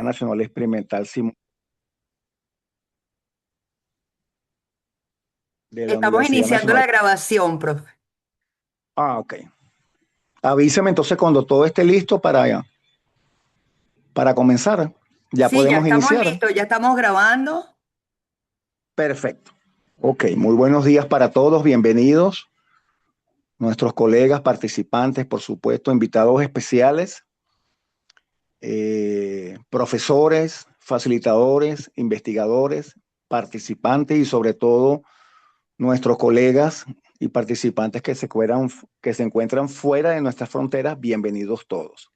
Nacional Experimental Simón de la Estamos Universidad iniciando Nacional. la grabación, profe. Ok. Avísame entonces cuando todo esté listo para comenzar. Ya Sí, ya podemos estamos iniciar. listos, ya estamos grabando. Perfecto. Ok, muy buenos días para todos. Bienvenidos, nuestros colegas, participantes, por supuesto, invitados especiales, profesores, facilitadores, investigadores, participantes y sobre todo nuestros colegas y participantes que se encuentran fuera de nuestras fronteras. Bienvenidos todos.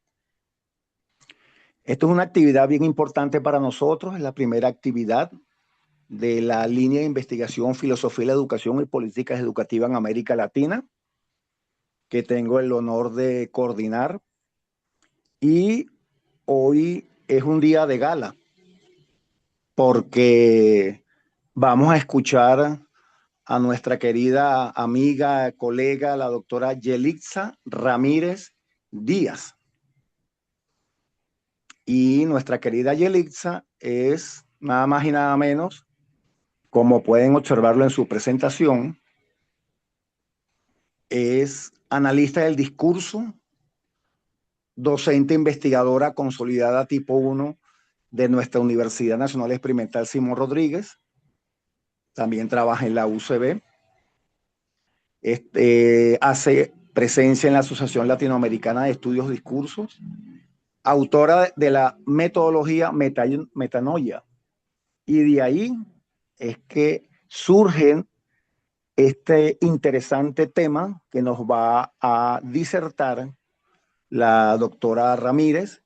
Esto es una actividad bien importante para nosotros, es la primera actividad de la línea de investigación Filosofía de la Educación y Políticas Educativas en América Latina, que tengo el honor de coordinar. Y hoy es un día de gala, porque vamos a escuchar a nuestra querida amiga, colega, la doctora Yelixa Ramírez Díaz. Y nuestra querida Yelixa es nada más y nada menos, como pueden observarlo en su presentación, es analista del discurso, docente investigadora consolidada tipo 1 de nuestra Universidad Nacional Experimental Simón Rodríguez, también trabaja en la UCB, hace presencia en la Asociación Latinoamericana de Estudios Discursos, autora de la metodología metanoia, y de ahí es que surgen este interesante tema que nos va a disertar la doctora Ramírez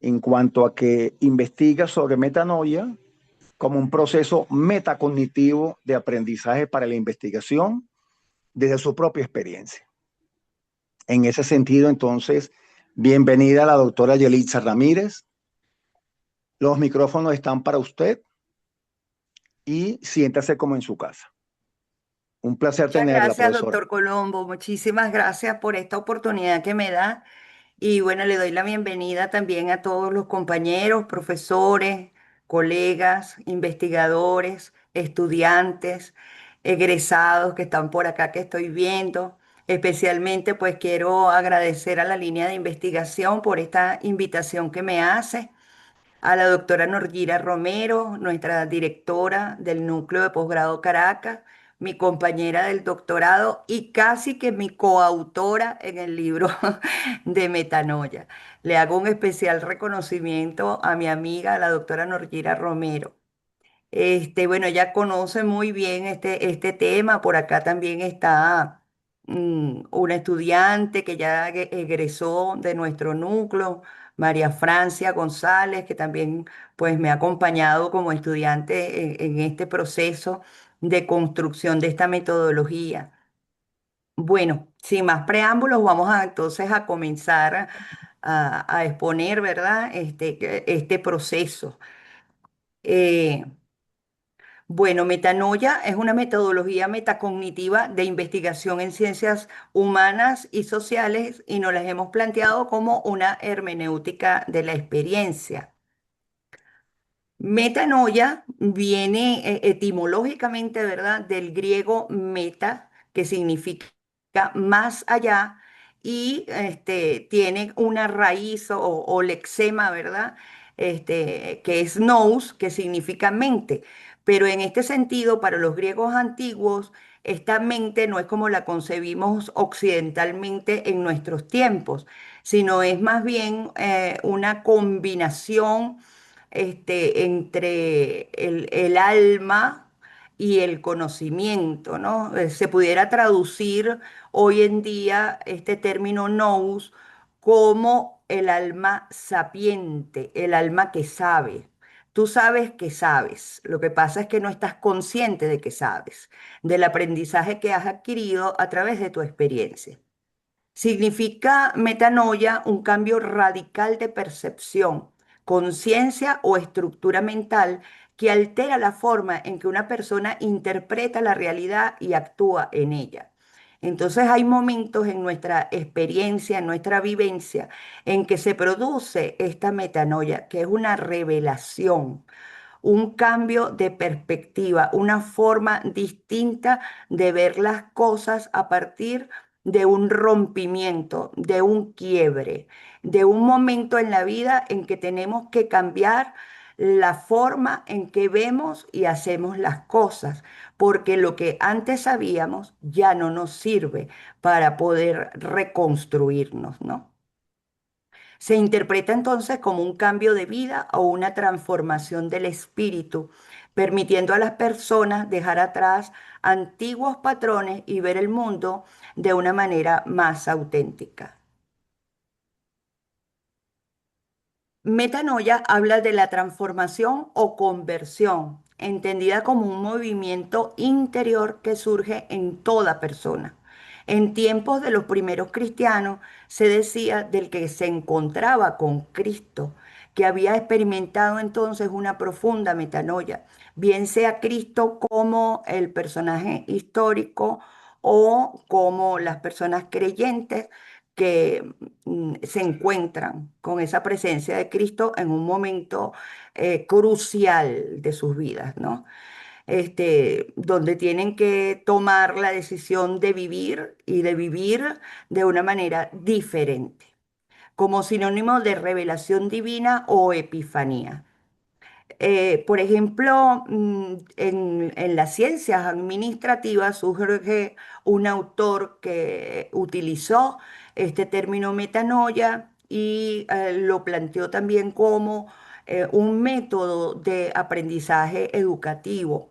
en cuanto a que investiga sobre metanoia como un proceso metacognitivo de aprendizaje para la investigación desde su propia experiencia. En ese sentido, entonces, bienvenida a la doctora Yelitza Ramírez. Los micrófonos están para usted y siéntase como en su casa. Un placer Muchas tenerla, gracias, profesora. doctor Colombo. Muchísimas gracias por esta oportunidad que me da. Y bueno, le doy la bienvenida también a todos los compañeros, profesores, colegas, investigadores, estudiantes, egresados que están por acá que estoy viendo. Especialmente pues quiero agradecer a la línea de investigación por esta invitación que me hace, a la doctora Norgira Romero, nuestra directora del Núcleo de Posgrado Caracas, mi compañera del doctorado y casi que mi coautora en el libro de Metanoia. Le hago un especial reconocimiento a mi amiga, la doctora Norgira Romero. Bueno, ella conoce muy bien este tema. Por acá también está una estudiante que ya egresó de nuestro núcleo, María Francia González, que también pues me ha acompañado como estudiante en este proceso de construcción de esta metodología. Bueno, sin más preámbulos, vamos entonces a comenzar a exponer, ¿verdad? Este proceso. Eh, bueno, metanoia es una metodología metacognitiva de investigación en ciencias humanas y sociales y nos las hemos planteado como una hermenéutica de la experiencia. Metanoia viene etimológicamente, ¿verdad?, del griego meta, que significa más allá, y tiene una raíz o lexema, ¿verdad?, que es nous, que significa mente. Pero en este sentido, para los griegos antiguos, esta mente no es como la concebimos occidentalmente en nuestros tiempos, sino es más bien una combinación entre el alma y el conocimiento, ¿no? Se pudiera traducir hoy en día este término nous como el alma sapiente, el alma que sabe. Tú sabes que sabes, lo que pasa es que no estás consciente de que sabes, del aprendizaje que has adquirido a través de tu experiencia. Significa metanoia un cambio radical de percepción, conciencia o estructura mental que altera la forma en que una persona interpreta la realidad y actúa en ella. Entonces hay momentos en nuestra experiencia, en nuestra vivencia, en que se produce esta metanoia, que es una revelación, un cambio de perspectiva, una forma distinta de ver las cosas a partir de un rompimiento, de un quiebre, de un momento en la vida en que tenemos que cambiar la forma en que vemos y hacemos las cosas, porque lo que antes sabíamos ya no nos sirve para poder reconstruirnos, ¿no? Se interpreta entonces como un cambio de vida o una transformación del espíritu, permitiendo a las personas dejar atrás antiguos patrones y ver el mundo de una manera más auténtica. Metanoia habla de la transformación o conversión, entendida como un movimiento interior que surge en toda persona. En tiempos de los primeros cristianos se decía del que se encontraba con Cristo, que había experimentado entonces una profunda metanoia, bien sea Cristo como el personaje histórico o como las personas creyentes que se encuentran con esa presencia de Cristo en un momento crucial de sus vidas, ¿no? Donde tienen que tomar la decisión de vivir y de vivir de una manera diferente, como sinónimo de revelación divina o epifanía. Por ejemplo, en las ciencias administrativas surge un autor que utilizó este término metanoia y lo planteó también como un método de aprendizaje educativo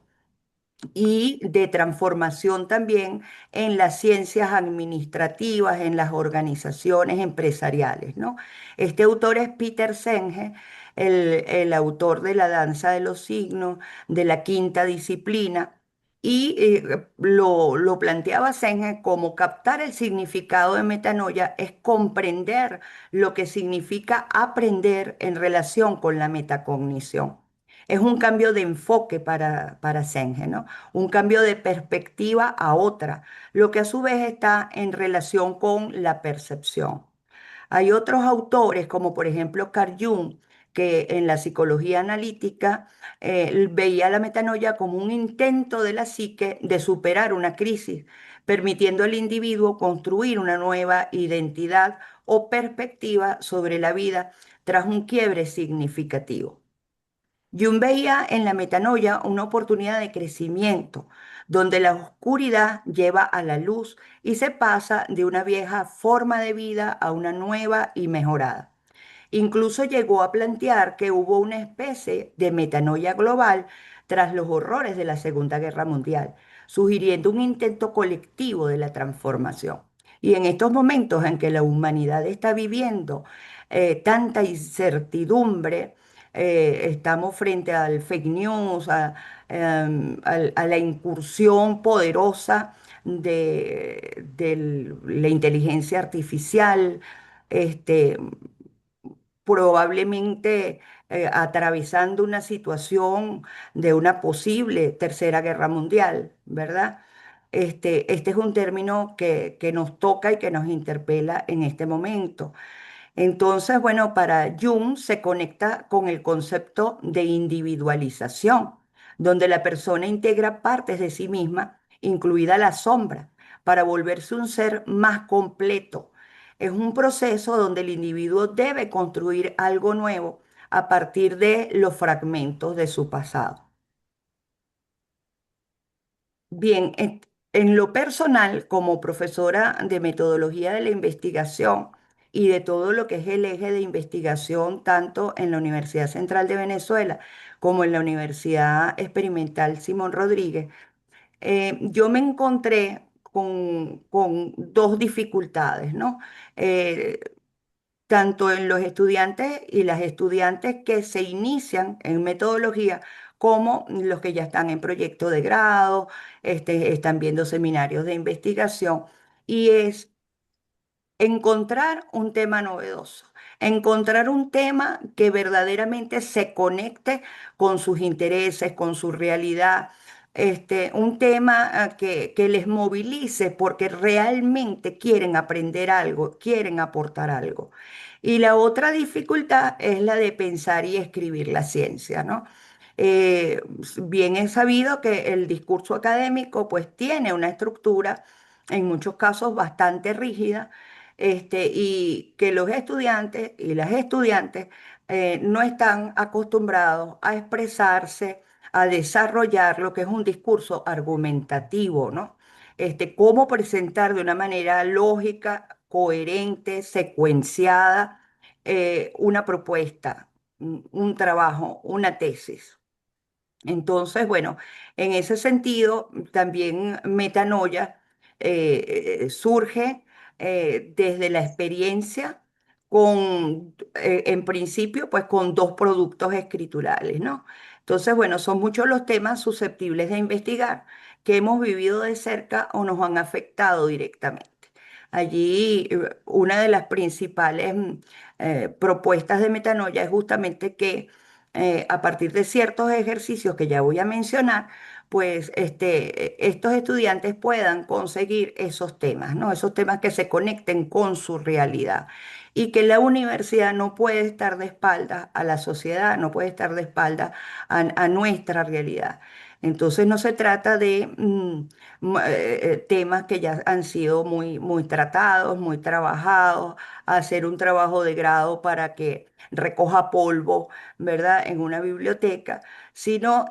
y de transformación también en las ciencias administrativas, en las organizaciones empresariales, ¿no? Este autor es Peter Senge, el autor de La danza de los signos, de la quinta disciplina, y lo planteaba Senge como captar el significado de metanoia es comprender lo que significa aprender en relación con la metacognición. Es un cambio de enfoque para Senge, ¿no? Un cambio de perspectiva a otra, lo que a su vez está en relación con la percepción. Hay otros autores, como por ejemplo Carl Jung, que en la psicología analítica veía la metanoia como un intento de la psique de superar una crisis, permitiendo al individuo construir una nueva identidad o perspectiva sobre la vida tras un quiebre significativo. Jung veía en la metanoia una oportunidad de crecimiento, donde la oscuridad lleva a la luz y se pasa de una vieja forma de vida a una nueva y mejorada. Incluso llegó a plantear que hubo una especie de metanoia global tras los horrores de la Segunda Guerra Mundial, sugiriendo un intento colectivo de la transformación. Y en estos momentos en que la humanidad está viviendo tanta incertidumbre, estamos frente al fake news, a la incursión poderosa de la inteligencia artificial, este, probablemente atravesando una situación de una posible tercera guerra mundial, ¿verdad? Este es un término que nos toca y que nos interpela en este momento. Entonces, bueno, para Jung se conecta con el concepto de individualización, donde la persona integra partes de sí misma, incluida la sombra, para volverse un ser más completo. Es un proceso donde el individuo debe construir algo nuevo a partir de los fragmentos de su pasado. Bien, en lo personal, como profesora de metodología de la investigación y de todo lo que es el eje de investigación, tanto en la Universidad Central de Venezuela como en la Universidad Experimental Simón Rodríguez, yo me encontré con dos dificultades, ¿no? Eh, Tanto en los estudiantes y las estudiantes que se inician en metodología, como los que ya están en proyecto de grado, están viendo seminarios de investigación, y es encontrar un tema novedoso, encontrar un tema que verdaderamente se conecte con sus intereses, con su realidad, un tema que les movilice porque realmente quieren aprender algo, quieren aportar algo. Y la otra dificultad es la de pensar y escribir la ciencia, ¿no? Bien es sabido que el discurso académico pues tiene una estructura, en muchos casos bastante rígida, y que los estudiantes y las estudiantes no están acostumbrados a expresarse, a desarrollar lo que es un discurso argumentativo, ¿no? Cómo presentar de una manera lógica, coherente, secuenciada, una propuesta, un trabajo, una tesis. Entonces, bueno, en ese sentido, también Metanoia surge desde la experiencia en principio, pues con dos productos escriturales, ¿no? Entonces, bueno, son muchos los temas susceptibles de investigar que hemos vivido de cerca o nos han afectado directamente. Allí, una de las principales propuestas de Metanoia es justamente que a partir de ciertos ejercicios que ya voy a mencionar, pues estos estudiantes puedan conseguir esos temas, ¿no? Esos temas que se conecten con su realidad y que la universidad no puede estar de espaldas a la sociedad, no puede estar de espaldas a nuestra realidad. Entonces no se trata de temas que ya han sido muy, muy tratados, muy trabajados, hacer un trabajo de grado para que recoja polvo, ¿verdad? En una biblioteca, sino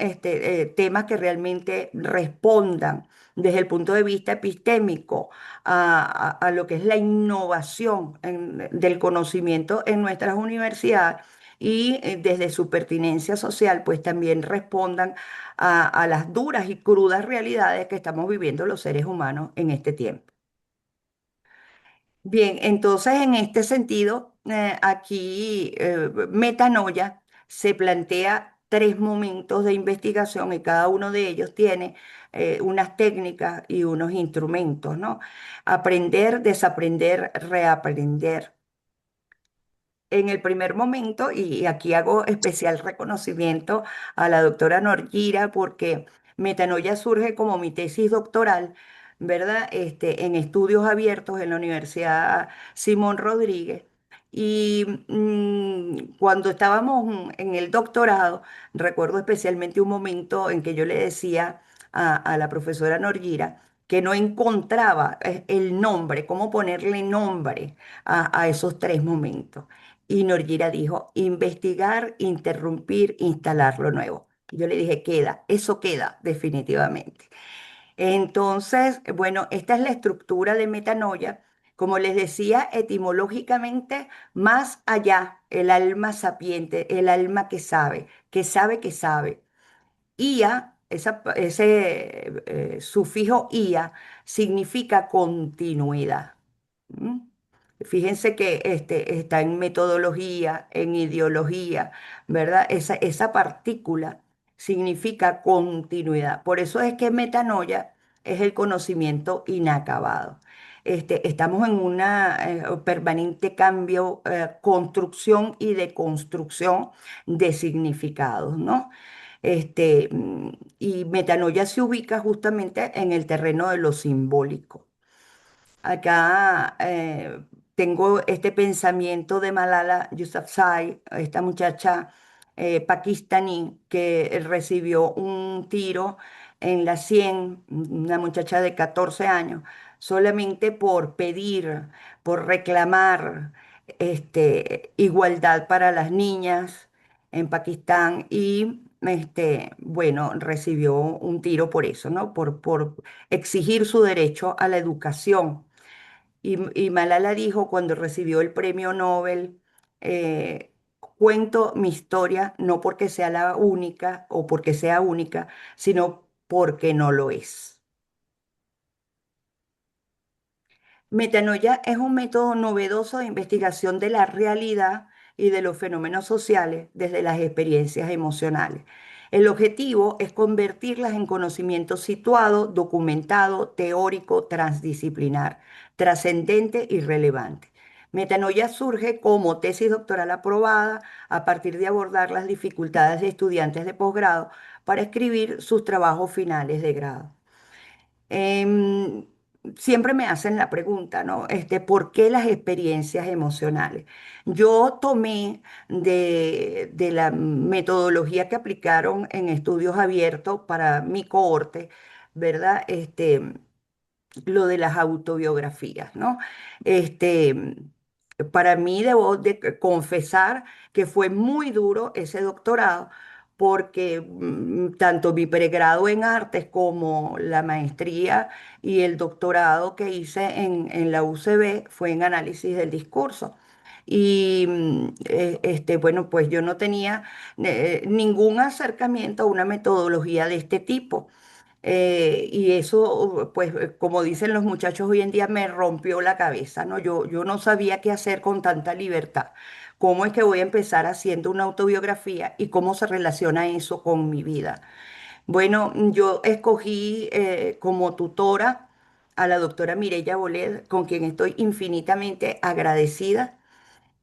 temas que realmente respondan desde el punto de vista epistémico a lo que es la innovación del conocimiento en nuestras universidades y desde su pertinencia social, pues también respondan a las duras y crudas realidades que estamos viviendo los seres humanos en este tiempo. Bien, entonces en este sentido, aquí Metanoia se plantea tres momentos de investigación y cada uno de ellos tiene unas técnicas y unos instrumentos, ¿no? Aprender, desaprender, reaprender. En el primer momento, y aquí hago especial reconocimiento a la doctora Norgira porque Metanoia surge como mi tesis doctoral, ¿verdad? En estudios abiertos en la Universidad Simón Rodríguez. Y cuando estábamos en el doctorado, recuerdo especialmente un momento en que yo le decía a la profesora Norgira que no encontraba el nombre, cómo ponerle nombre a esos tres momentos. Y Norgira dijo, investigar, interrumpir, instalar lo nuevo. Yo le dije, queda, eso queda definitivamente. Entonces, bueno, esta es la estructura de metanoia. Como les decía, etimológicamente, más allá, el alma sapiente, el alma que sabe, que sabe, que sabe. Ia, ese sufijo ia, significa continuidad. ¿Mm? Fíjense que está en metodología, en ideología, ¿verdad? Esa partícula significa continuidad. Por eso es que metanoia es el conocimiento inacabado. Estamos en una permanente cambio, construcción y deconstrucción de significados, ¿no? Y metanoia se ubica justamente en el terreno de lo simbólico. Acá tengo este pensamiento de Malala Yousafzai, esta muchacha pakistaní que recibió un tiro en la sien, una muchacha de 14 años, solamente por pedir, por reclamar igualdad para las niñas en Pakistán y bueno, recibió un tiro por eso, ¿no? Por exigir su derecho a la educación. Y Malala dijo cuando recibió el premio Nobel, cuento mi historia no porque sea la única o porque sea única, sino porque no lo es. Metanoia es un método novedoso de investigación de la realidad y de los fenómenos sociales desde las experiencias emocionales. El objetivo es convertirlas en conocimiento situado, documentado, teórico, transdisciplinar, trascendente y relevante. Metanoia surge como tesis doctoral aprobada a partir de abordar las dificultades de estudiantes de posgrado para escribir sus trabajos finales de grado. Em, Siempre me hacen la pregunta, ¿no? ¿Por qué las experiencias emocionales? Yo tomé de la metodología que aplicaron en estudios abiertos para mi cohorte, ¿verdad? Lo de las autobiografías, ¿no? Este, para mí debo de confesar que fue muy duro ese doctorado porque tanto mi pregrado en artes como la maestría y el doctorado que hice en la UCB fue en análisis del discurso. Y bueno, pues yo no tenía ningún acercamiento a una metodología de este tipo. Y eso, pues, como dicen los muchachos hoy en día, me rompió la cabeza, ¿no? Yo no sabía qué hacer con tanta libertad. ¿Cómo es que voy a empezar haciendo una autobiografía y cómo se relaciona eso con mi vida? Bueno, yo escogí como tutora a la doctora Mireya Bolet, con quien estoy infinitamente agradecida.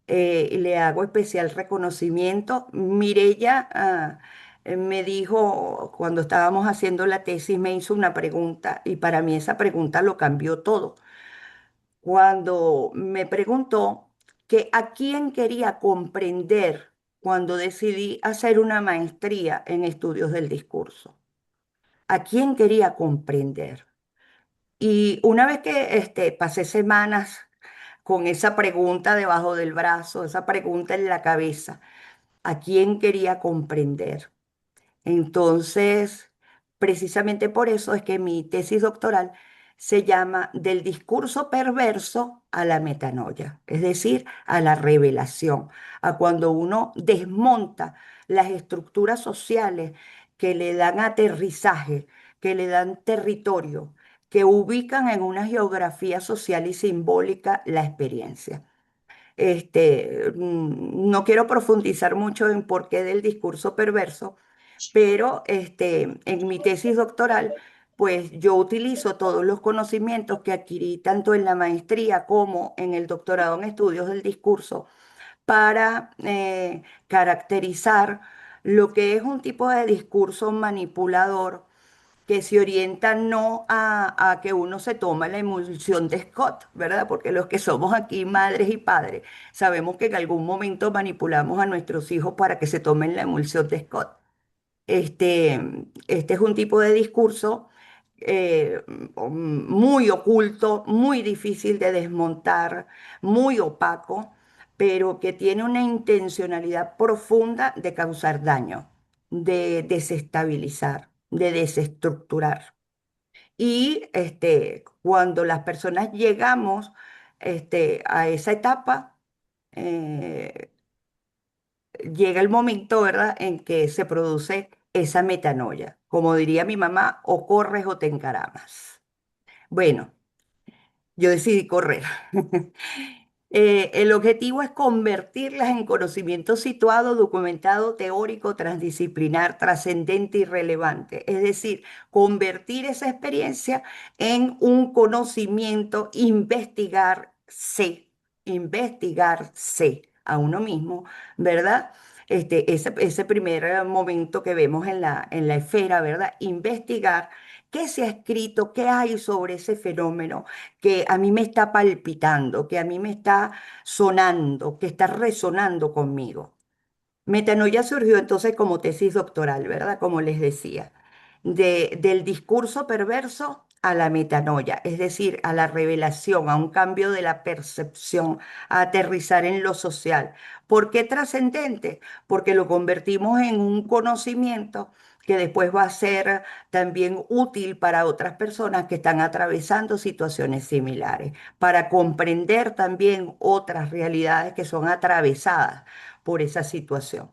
Le hago especial reconocimiento. Mirella me dijo, cuando estábamos haciendo la tesis, me hizo una pregunta y para mí esa pregunta lo cambió todo. Cuando me preguntó que a quién quería comprender cuando decidí hacer una maestría en estudios del discurso. ¿A quién quería comprender? Y una vez que pasé semanas con esa pregunta debajo del brazo, esa pregunta en la cabeza, ¿a quién quería comprender? Entonces, precisamente por eso es que mi tesis doctoral se llama Del discurso perverso a la metanoia, es decir, a la revelación, a cuando uno desmonta las estructuras sociales que le dan aterrizaje, que le dan territorio, que ubican en una geografía social y simbólica la experiencia. No quiero profundizar mucho en por qué del discurso perverso, pero en mi tesis doctoral, pues yo utilizo todos los conocimientos que adquirí tanto en la maestría como en el doctorado en estudios del discurso para caracterizar lo que es un tipo de discurso manipulador que se orienta no a que uno se toma la emulsión de Scott, ¿verdad? Porque los que somos aquí madres y padres sabemos que en algún momento manipulamos a nuestros hijos para que se tomen la emulsión de Scott. Este es un tipo de discurso muy oculto, muy difícil de desmontar, muy opaco, pero que tiene una intencionalidad profunda de causar daño, de desestabilizar, de desestructurar. Y cuando las personas llegamos a esa etapa, eh, llega el momento, ¿verdad?, en que se produce esa metanoia. Como diría mi mamá, o corres o te encaramas. Bueno, yo decidí correr. El objetivo es convertirlas en conocimiento situado, documentado, teórico, transdisciplinar, trascendente y relevante. Es decir, convertir esa experiencia en un conocimiento, investigarse a uno mismo, ¿verdad? Ese primer momento que vemos en la esfera, ¿verdad? Investigar qué se ha escrito, qué hay sobre ese fenómeno que a mí me está palpitando, que a mí me está sonando, que está resonando conmigo. Metanoia surgió entonces como tesis doctoral, ¿verdad? Como les decía, del discurso perverso a la metanoia, es decir, a la revelación, a un cambio de la percepción, a aterrizar en lo social. ¿Por qué trascendente? Porque lo convertimos en un conocimiento que después va a ser también útil para otras personas que están atravesando situaciones similares, para comprender también otras realidades que son atravesadas por esa situación.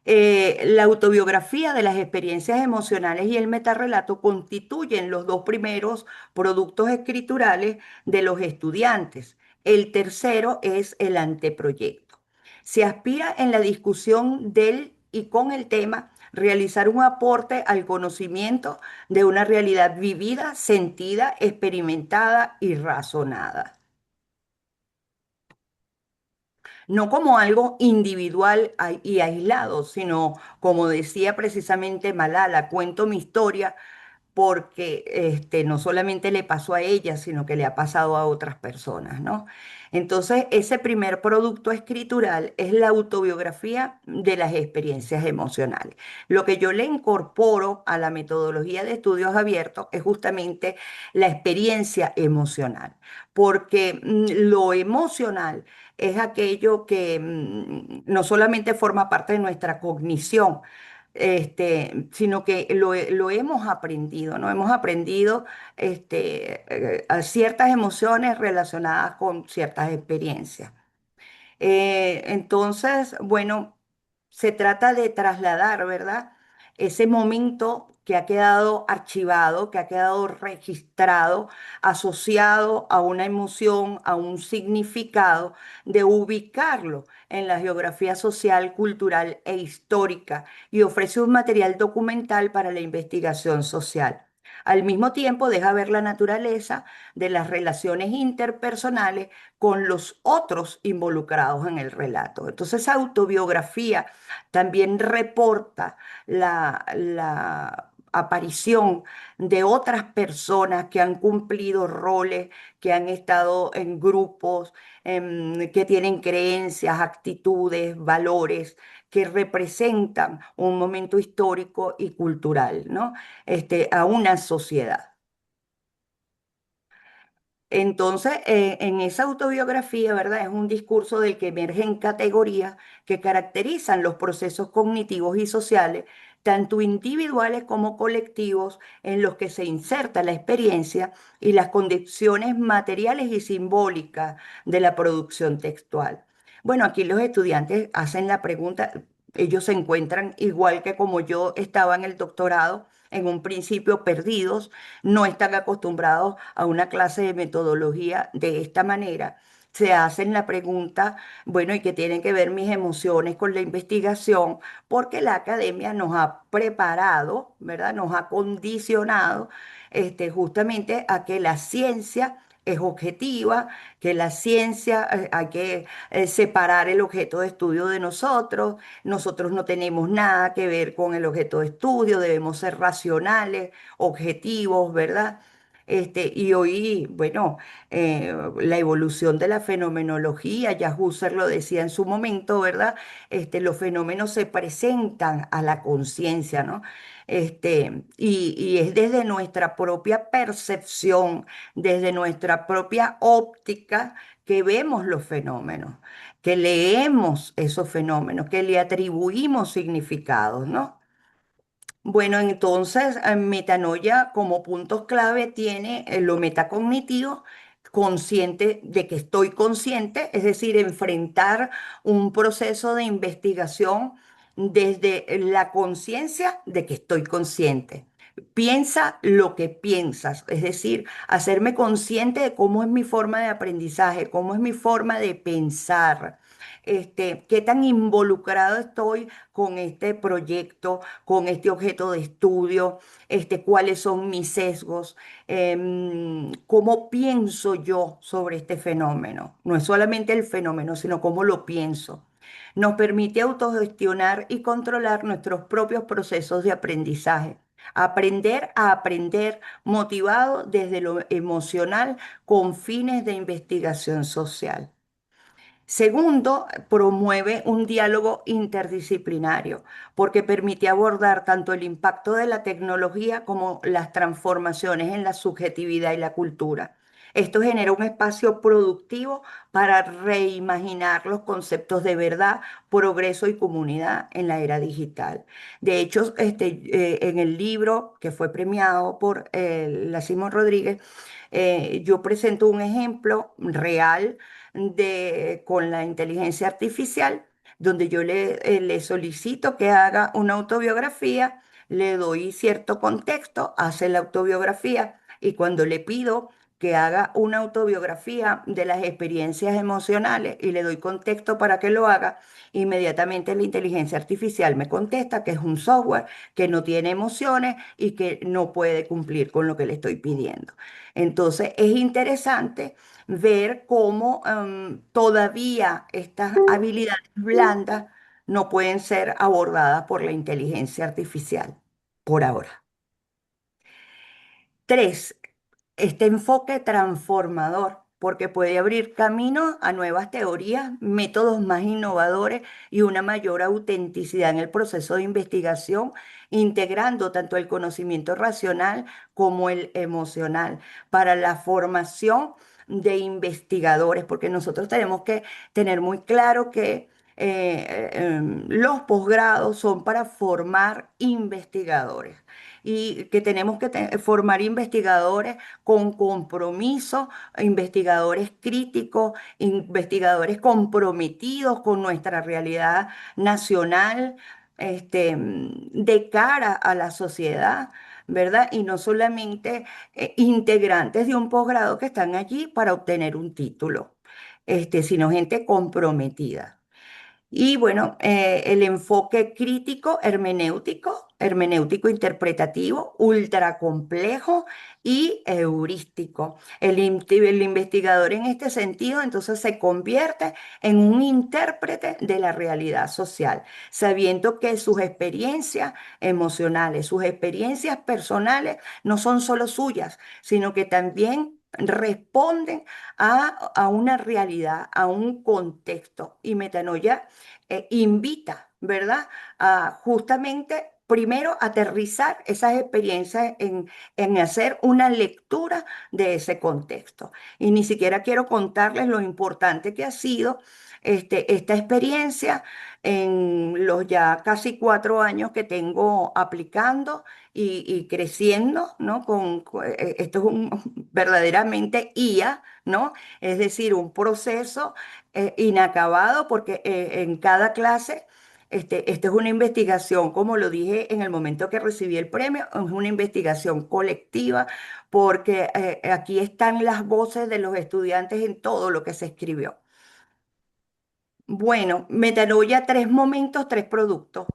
La autobiografía de las experiencias emocionales y el metarrelato constituyen los dos primeros productos escriturales de los estudiantes. El tercero es el anteproyecto. Se aspira en la discusión del y con el tema realizar un aporte al conocimiento de una realidad vivida, sentida, experimentada y razonada. no como algo individual y aislado, sino como decía precisamente Malala, cuento mi historia porque no solamente le pasó a ella, sino que le ha pasado a otras personas, ¿no? Entonces, ese primer producto escritural es la autobiografía de las experiencias emocionales. Lo que yo le incorporo a la metodología de estudios abiertos es justamente la experiencia emocional, porque lo emocional es aquello que no solamente forma parte de nuestra cognición, sino que lo hemos aprendido, ¿no? Hemos aprendido a ciertas emociones relacionadas con ciertas experiencias. Entonces, bueno, se trata de trasladar, ¿verdad? Ese momento que ha quedado archivado, que ha quedado registrado, asociado a una emoción, a un significado, de ubicarlo en la geografía social, cultural e histórica y ofrece un material documental para la investigación social. Al mismo tiempo, deja ver la naturaleza de las relaciones interpersonales con los otros involucrados en el relato. Entonces, esa autobiografía también reporta la aparición de otras personas que han cumplido roles, que han estado en grupos, que tienen creencias, actitudes, valores que representan un momento histórico y cultural, ¿no? A una sociedad. Entonces, en esa autobiografía, ¿verdad? Es un discurso del que emergen categorías que caracterizan los procesos cognitivos y sociales, tanto individuales como colectivos, en los que se inserta la experiencia y las condiciones materiales y simbólicas de la producción textual. Bueno, aquí los estudiantes hacen la pregunta, ellos se encuentran igual que como yo estaba en el doctorado, en un principio perdidos, no están acostumbrados a una clase de metodología de esta manera. Se hacen la pregunta, bueno, ¿y qué tienen que ver mis emociones con la investigación? Porque la academia nos ha preparado, ¿verdad? Nos ha condicionado justamente a que la ciencia es objetiva, que la ciencia hay que separar el objeto de estudio de nosotros. Nosotros no tenemos nada que ver con el objeto de estudio, debemos ser racionales, objetivos, ¿verdad? Y hoy, bueno, la evolución de la fenomenología, ya Husserl lo decía en su momento, ¿verdad? Los fenómenos se presentan a la conciencia, ¿no? Y es desde nuestra propia percepción, desde nuestra propia óptica, que vemos los fenómenos, que leemos esos fenómenos, que le atribuimos significados, ¿no? Bueno, entonces, metanoia como puntos clave tiene lo metacognitivo, consciente de que estoy consciente, es decir, enfrentar un proceso de investigación desde la conciencia de que estoy consciente. Piensa lo que piensas, es decir, hacerme consciente de cómo es mi forma de aprendizaje, cómo es mi forma de pensar, qué tan involucrado estoy con este proyecto, con este objeto de estudio, cuáles son mis sesgos, cómo pienso yo sobre este fenómeno. No es solamente el fenómeno, sino cómo lo pienso. Nos permite autogestionar y controlar nuestros propios procesos de aprendizaje. Aprender a aprender motivado desde lo emocional con fines de investigación social. Segundo, promueve un diálogo interdisciplinario porque permite abordar tanto el impacto de la tecnología como las transformaciones en la subjetividad y la cultura. Esto genera un espacio productivo para reimaginar los conceptos de verdad, progreso y comunidad en la era digital. De hecho, en el libro que fue premiado por la Simón Rodríguez, yo presento un ejemplo real con la inteligencia artificial, donde yo le solicito que haga una autobiografía, le doy cierto contexto, hace la autobiografía y cuando le pido que haga una autobiografía de las experiencias emocionales y le doy contexto para que lo haga, inmediatamente la inteligencia artificial me contesta que es un software que no tiene emociones y que no puede cumplir con lo que le estoy pidiendo. Entonces es interesante ver cómo todavía estas habilidades blandas no pueden ser abordadas por la inteligencia artificial por ahora. Tres, este enfoque transformador, porque puede abrir camino a nuevas teorías, métodos más innovadores y una mayor autenticidad en el proceso de investigación, integrando tanto el conocimiento racional como el emocional para la formación de investigadores, porque nosotros tenemos que tener muy claro que los posgrados son para formar investigadores y que tenemos que formar investigadores con compromiso, investigadores críticos, investigadores comprometidos con nuestra realidad nacional, de cara a la sociedad, ¿verdad? Y no solamente integrantes de un posgrado que están allí para obtener un título, sino gente comprometida. Y bueno, el enfoque crítico, hermenéutico, hermenéutico interpretativo, ultra complejo y heurístico. El investigador en este sentido entonces se convierte en un intérprete de la realidad social, sabiendo que sus experiencias emocionales, sus experiencias personales no son solo suyas, sino que también responden a una realidad, a un contexto. Y Metanoia invita, ¿verdad? A justamente primero aterrizar esas experiencias en hacer una lectura de ese contexto. Y ni siquiera quiero contarles lo importante que ha sido esta experiencia en los ya casi 4 años que tengo aplicando y creciendo, ¿no? Esto es verdaderamente IA, ¿no? Es decir, un proceso inacabado porque en cada clase, esta es una investigación, como lo dije en el momento que recibí el premio, es una investigación colectiva porque aquí están las voces de los estudiantes en todo lo que se escribió. Bueno, Metanoia, tres momentos, tres productos.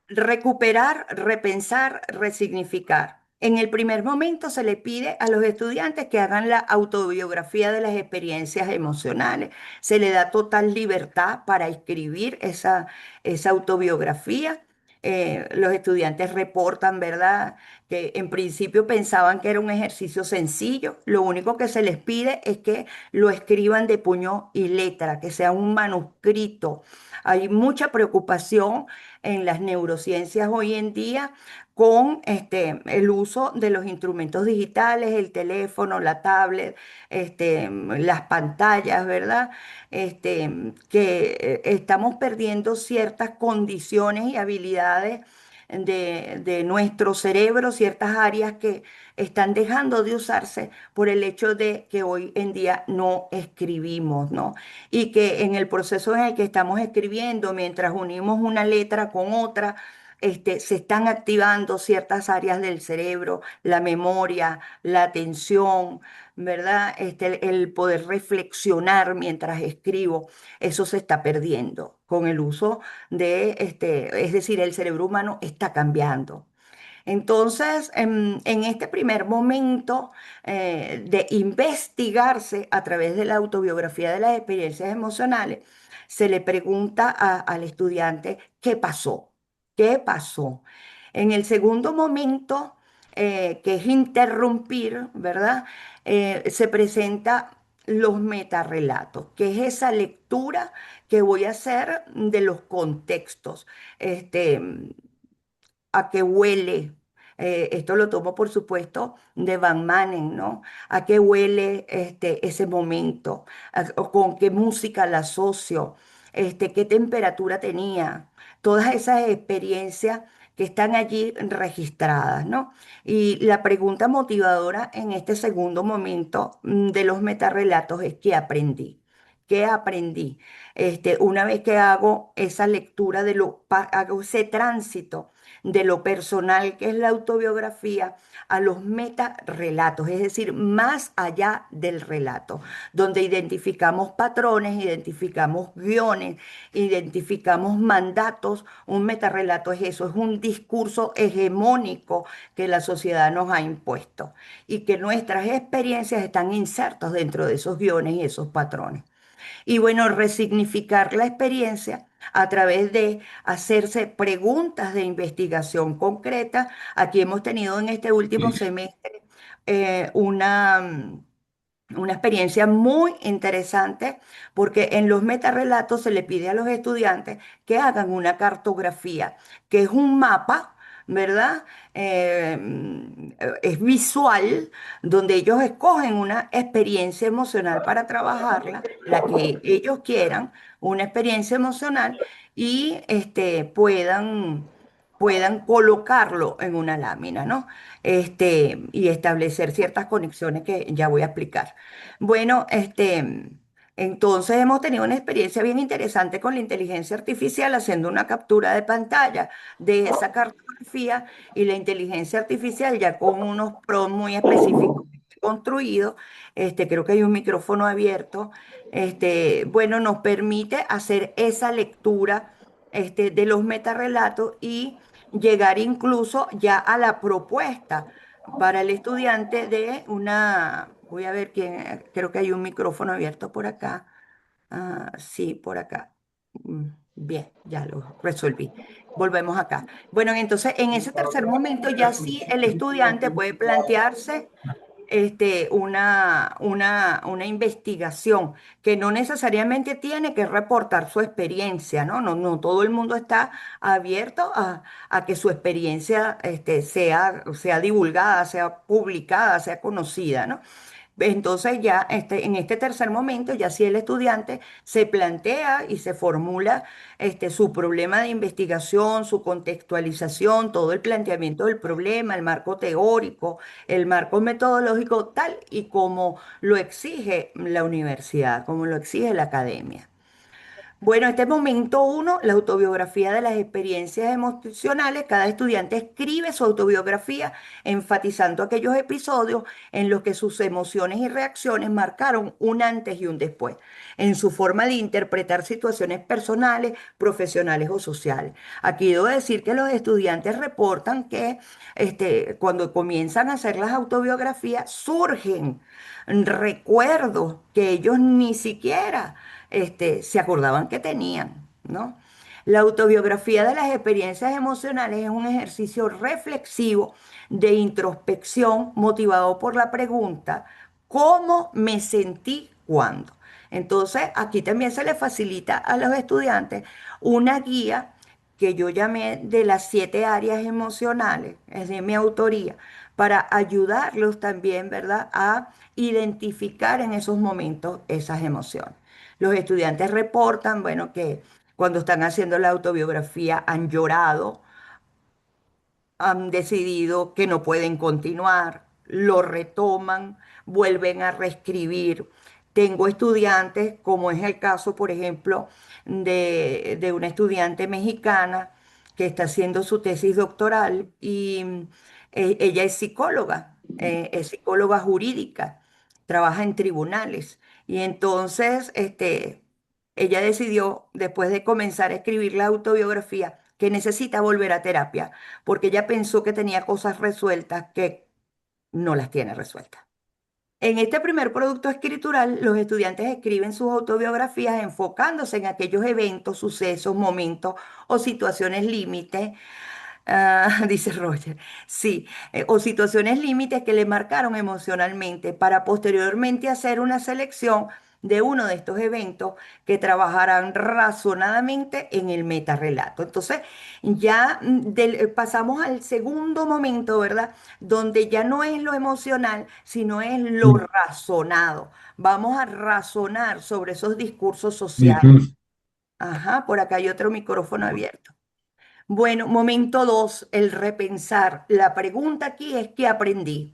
Recuperar, repensar, resignificar. En el primer momento se le pide a los estudiantes que hagan la autobiografía de las experiencias emocionales. Se le da total libertad para escribir esa autobiografía. Los estudiantes reportan, ¿verdad?, que en principio pensaban que era un ejercicio sencillo. Lo único que se les pide es que lo escriban de puño y letra, que sea un manuscrito. Hay mucha preocupación en las neurociencias hoy en día con el uso de los instrumentos digitales, el teléfono, la tablet, las pantallas, ¿verdad? Que estamos perdiendo ciertas condiciones y habilidades de nuestro cerebro, ciertas áreas que están dejando de usarse por el hecho de que hoy en día no escribimos, ¿no? Y que en el proceso en el que estamos escribiendo, mientras unimos una letra con otra, se están activando ciertas áreas del cerebro, la memoria, la atención, ¿verdad? El poder reflexionar mientras escribo, eso se está perdiendo con el uso es decir, el cerebro humano está cambiando. Entonces, en este primer momento de investigarse a través de la autobiografía de las experiencias emocionales, se le pregunta al estudiante qué pasó, qué pasó. En el segundo momento, que es interrumpir, ¿verdad? Se presenta los metarrelatos, que es esa lectura que voy a hacer de los contextos. Este, ¿A qué huele? Esto lo tomo, por supuesto, de Van Manen, ¿no? ¿A qué huele ese momento? ¿O con qué música la asocio? ¿Qué temperatura tenía? Todas esas experiencias que están allí registradas, ¿no? Y la pregunta motivadora en este segundo momento de los metarrelatos es ¿qué aprendí? ¿Qué aprendí? Una vez que hago esa lectura hago ese tránsito de lo personal, que es la autobiografía, a los metarrelatos, es decir, más allá del relato, donde identificamos patrones, identificamos guiones, identificamos mandatos. Un metarrelato es eso, es un discurso hegemónico que la sociedad nos ha impuesto y que nuestras experiencias están insertas dentro de esos guiones y esos patrones. Y bueno, resignificar la experiencia a través de hacerse preguntas de investigación concreta. Aquí hemos tenido en este último semestre eh, una, mm, una experiencia muy interesante porque en los metarrelatos se le pide a los estudiantes que hagan una cartografía, que es un mapa, ¿verdad? Es visual, donde ellos escogen una experiencia emocional para trabajarla, la que ellos quieran, una experiencia emocional, y puedan colocarlo en una lámina, ¿no? Y establecer ciertas conexiones que ya voy a explicar. Bueno, entonces hemos tenido una experiencia bien interesante con la inteligencia artificial haciendo una captura de pantalla de esa cartografía, y la inteligencia artificial ya con unos prompts muy específicos construidos, creo que hay un micrófono abierto, bueno, nos permite hacer esa lectura, de los metarrelatos y llegar incluso ya a la propuesta para el estudiante de voy a ver quién, creo que hay un micrófono abierto por acá. Ah, sí, por acá. Bien, ya lo resolví. Volvemos acá. Bueno, entonces en ese tercer momento ya sí el estudiante puede plantearse una investigación que no necesariamente tiene que reportar su experiencia, ¿no? No, no todo el mundo está abierto a que su experiencia sea divulgada, sea publicada, sea conocida, ¿no? Entonces ya en este tercer momento, ya si el estudiante se plantea y se formula su problema de investigación, su contextualización, todo el planteamiento del problema, el marco teórico, el marco metodológico, tal y como lo exige la universidad, como lo exige la academia. Bueno, este momento uno, la autobiografía de las experiencias emocionales. Cada estudiante escribe su autobiografía enfatizando aquellos episodios en los que sus emociones y reacciones marcaron un antes y un después, en su forma de interpretar situaciones personales, profesionales o sociales. Aquí debo decir que los estudiantes reportan que cuando comienzan a hacer las autobiografías surgen recuerdos que ellos ni siquiera se acordaban que tenían, ¿no? La autobiografía de las experiencias emocionales es un ejercicio reflexivo de introspección motivado por la pregunta, ¿cómo me sentí cuando? Entonces, aquí también se le facilita a los estudiantes una guía que yo llamé de las 7 áreas emocionales, es de mi autoría, para ayudarlos también, ¿verdad?, a identificar en esos momentos esas emociones. Los estudiantes reportan, bueno, que cuando están haciendo la autobiografía han llorado, han decidido que no pueden continuar, lo retoman, vuelven a reescribir. Tengo estudiantes, como es el caso, por ejemplo, de una estudiante mexicana que está haciendo su tesis doctoral y ella es psicóloga jurídica, trabaja en tribunales. Y entonces, ella decidió, después de comenzar a escribir la autobiografía, que necesita volver a terapia porque ella pensó que tenía cosas resueltas que no las tiene resueltas. En este primer producto escritural, los estudiantes escriben sus autobiografías enfocándose en aquellos eventos, sucesos, momentos o situaciones límite. Dice Roger, sí, o situaciones límites que le marcaron emocionalmente para posteriormente hacer una selección de uno de estos eventos que trabajarán razonadamente en el metarrelato. Entonces, ya pasamos al segundo momento, ¿verdad? Donde ya no es lo emocional, sino es lo razonado. Vamos a razonar sobre esos discursos sociales. Ujú. Ajá, por acá hay otro micrófono abierto. Bueno, momento dos, el repensar. La pregunta aquí es, ¿qué aprendí?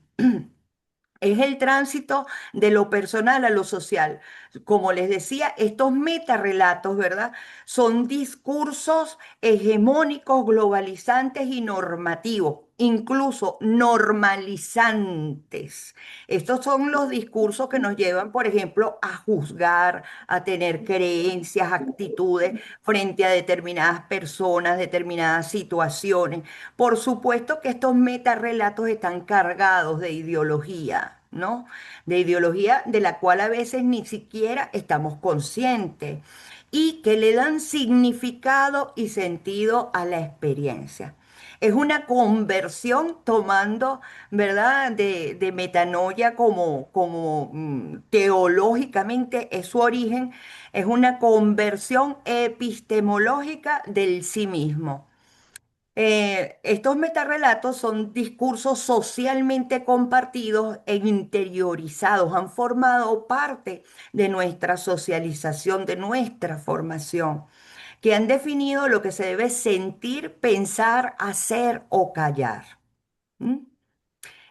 Es el tránsito de lo personal a lo social. Como les decía, estos metarrelatos, ¿verdad? Son discursos hegemónicos, globalizantes y normativos, incluso normalizantes. Estos son los discursos que nos llevan, por ejemplo, a juzgar, a tener creencias, actitudes frente a determinadas personas, determinadas situaciones. Por supuesto que estos metarrelatos están cargados de ideología, ¿no? De ideología de la cual a veces ni siquiera estamos conscientes y que le dan significado y sentido a la experiencia. Es una conversión tomando, ¿verdad?, de metanoia como teológicamente es su origen, es una conversión epistemológica del sí mismo. Estos metarrelatos son discursos socialmente compartidos e interiorizados, han formado parte de nuestra socialización, de nuestra formación, que han definido lo que se debe sentir, pensar, hacer o callar. ¿Mm?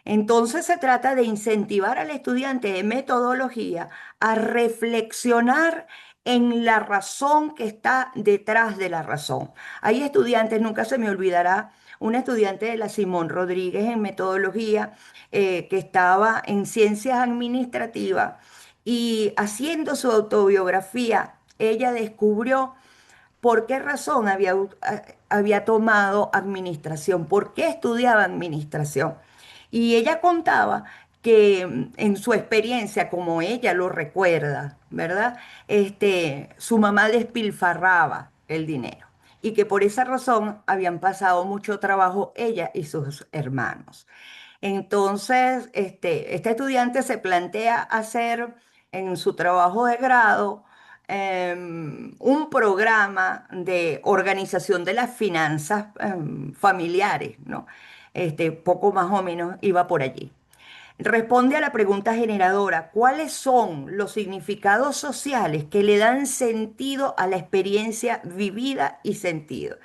Entonces se trata de incentivar al estudiante de metodología a reflexionar en la razón que está detrás de la razón. Hay estudiantes, nunca se me olvidará, una estudiante de la Simón Rodríguez en metodología que estaba en ciencias administrativas y haciendo su autobiografía, ella descubrió por qué razón había tomado administración, por qué estudiaba administración. Y ella contaba que en su experiencia, como ella lo recuerda, ¿verdad? Su mamá despilfarraba el dinero y que por esa razón habían pasado mucho trabajo ella y sus hermanos. Entonces, esta estudiante se plantea hacer en su trabajo de grado un programa de organización de las finanzas familiares, ¿no? Poco más o menos iba por allí. Responde a la pregunta generadora, ¿cuáles son los significados sociales que le dan sentido a la experiencia vivida y sentido?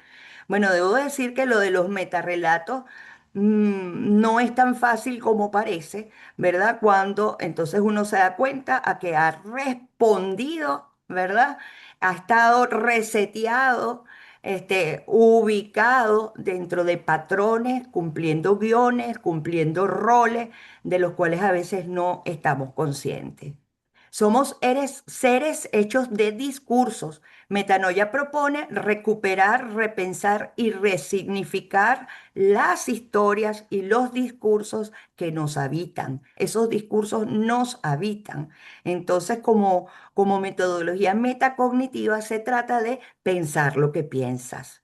Bueno, debo decir que lo de los metarrelatos no es tan fácil como parece, ¿verdad? Cuando entonces uno se da cuenta a que ha respondido, ¿verdad? Ha estado reseteado, ubicado dentro de patrones, cumpliendo guiones, cumpliendo roles de los cuales a veces no estamos conscientes. Somos seres hechos de discursos. Metanoia propone recuperar, repensar y resignificar las historias y los discursos que nos habitan. Esos discursos nos habitan. Entonces, como metodología metacognitiva, se trata de pensar lo que piensas.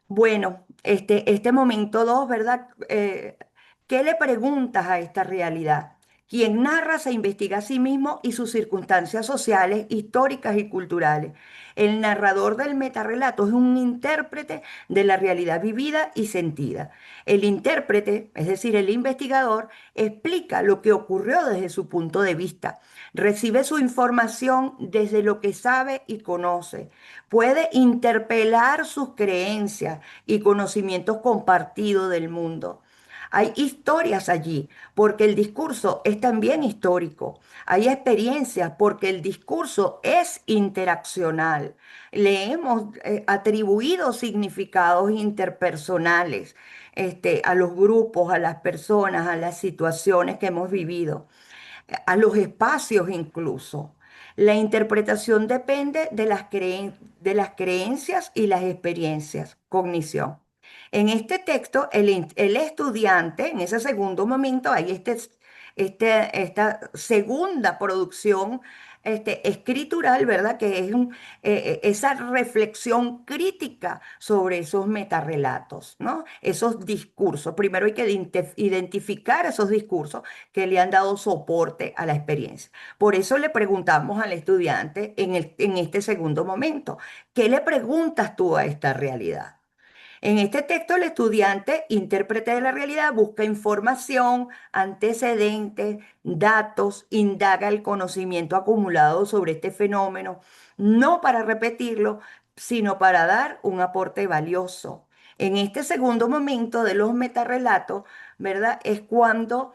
Bueno, este momento dos, ¿verdad? ¿Qué le preguntas a esta realidad? Quien narra se investiga a sí mismo y sus circunstancias sociales, históricas y culturales. El narrador del metarrelato es un intérprete de la realidad vivida y sentida. El intérprete, es decir, el investigador, explica lo que ocurrió desde su punto de vista. Recibe su información desde lo que sabe y conoce. Puede interpelar sus creencias y conocimientos compartidos del mundo. Hay historias allí, porque el discurso es también histórico. Hay experiencias, porque el discurso es interaccional. Le hemos atribuido significados interpersonales, a los grupos, a las personas, a las situaciones que hemos vivido, a los espacios incluso. La interpretación depende de las creencias y las experiencias, cognición. En este texto, el estudiante, en ese segundo momento, hay esta segunda producción escritural, ¿verdad? Que es esa reflexión crítica sobre esos metarrelatos, ¿no? Esos discursos. Primero hay que identificar esos discursos que le han dado soporte a la experiencia. Por eso le preguntamos al estudiante en este segundo momento, ¿qué le preguntas tú a esta realidad? En este texto, el estudiante, intérprete de la realidad, busca información, antecedentes, datos, indaga el conocimiento acumulado sobre este fenómeno, no para repetirlo, sino para dar un aporte valioso. En este segundo momento de los metarrelatos, ¿verdad? Es cuando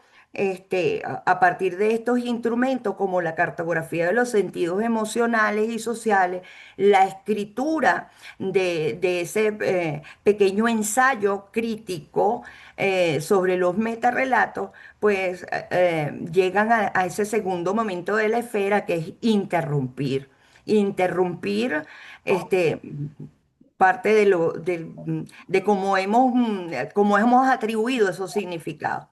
a partir de estos instrumentos como la cartografía de los sentidos emocionales y sociales, la escritura de ese pequeño ensayo crítico sobre los metarrelatos, pues llegan a ese segundo momento de la esfera que es interrumpir. Interrumpir este, parte de cómo hemos atribuido esos significados.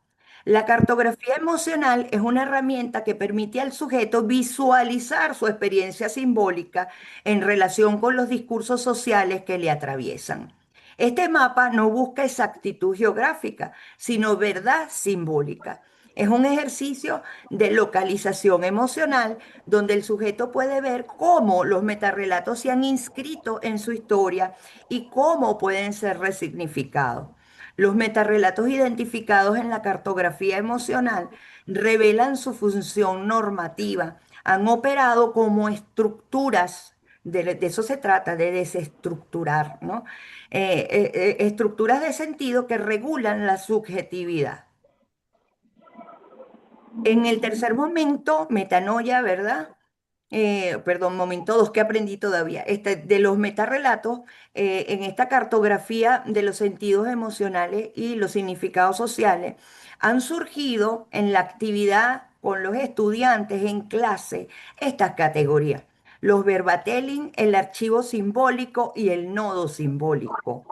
La cartografía emocional es una herramienta que permite al sujeto visualizar su experiencia simbólica en relación con los discursos sociales que le atraviesan. Este mapa no busca exactitud geográfica, sino verdad simbólica. Es un ejercicio de localización emocional donde el sujeto puede ver cómo los metarrelatos se han inscrito en su historia y cómo pueden ser resignificados. Los metarrelatos identificados en la cartografía emocional revelan su función normativa, han operado como estructuras, de eso se trata, de desestructurar, ¿no? Estructuras de sentido que regulan la subjetividad. En el tercer momento, metanoia, ¿verdad? Perdón, momento dos que aprendí todavía, de los metarrelatos, en esta cartografía de los sentidos emocionales y los significados sociales, han surgido en la actividad con los estudiantes en clase estas categorías: los verbatelling, el archivo simbólico y el nodo simbólico.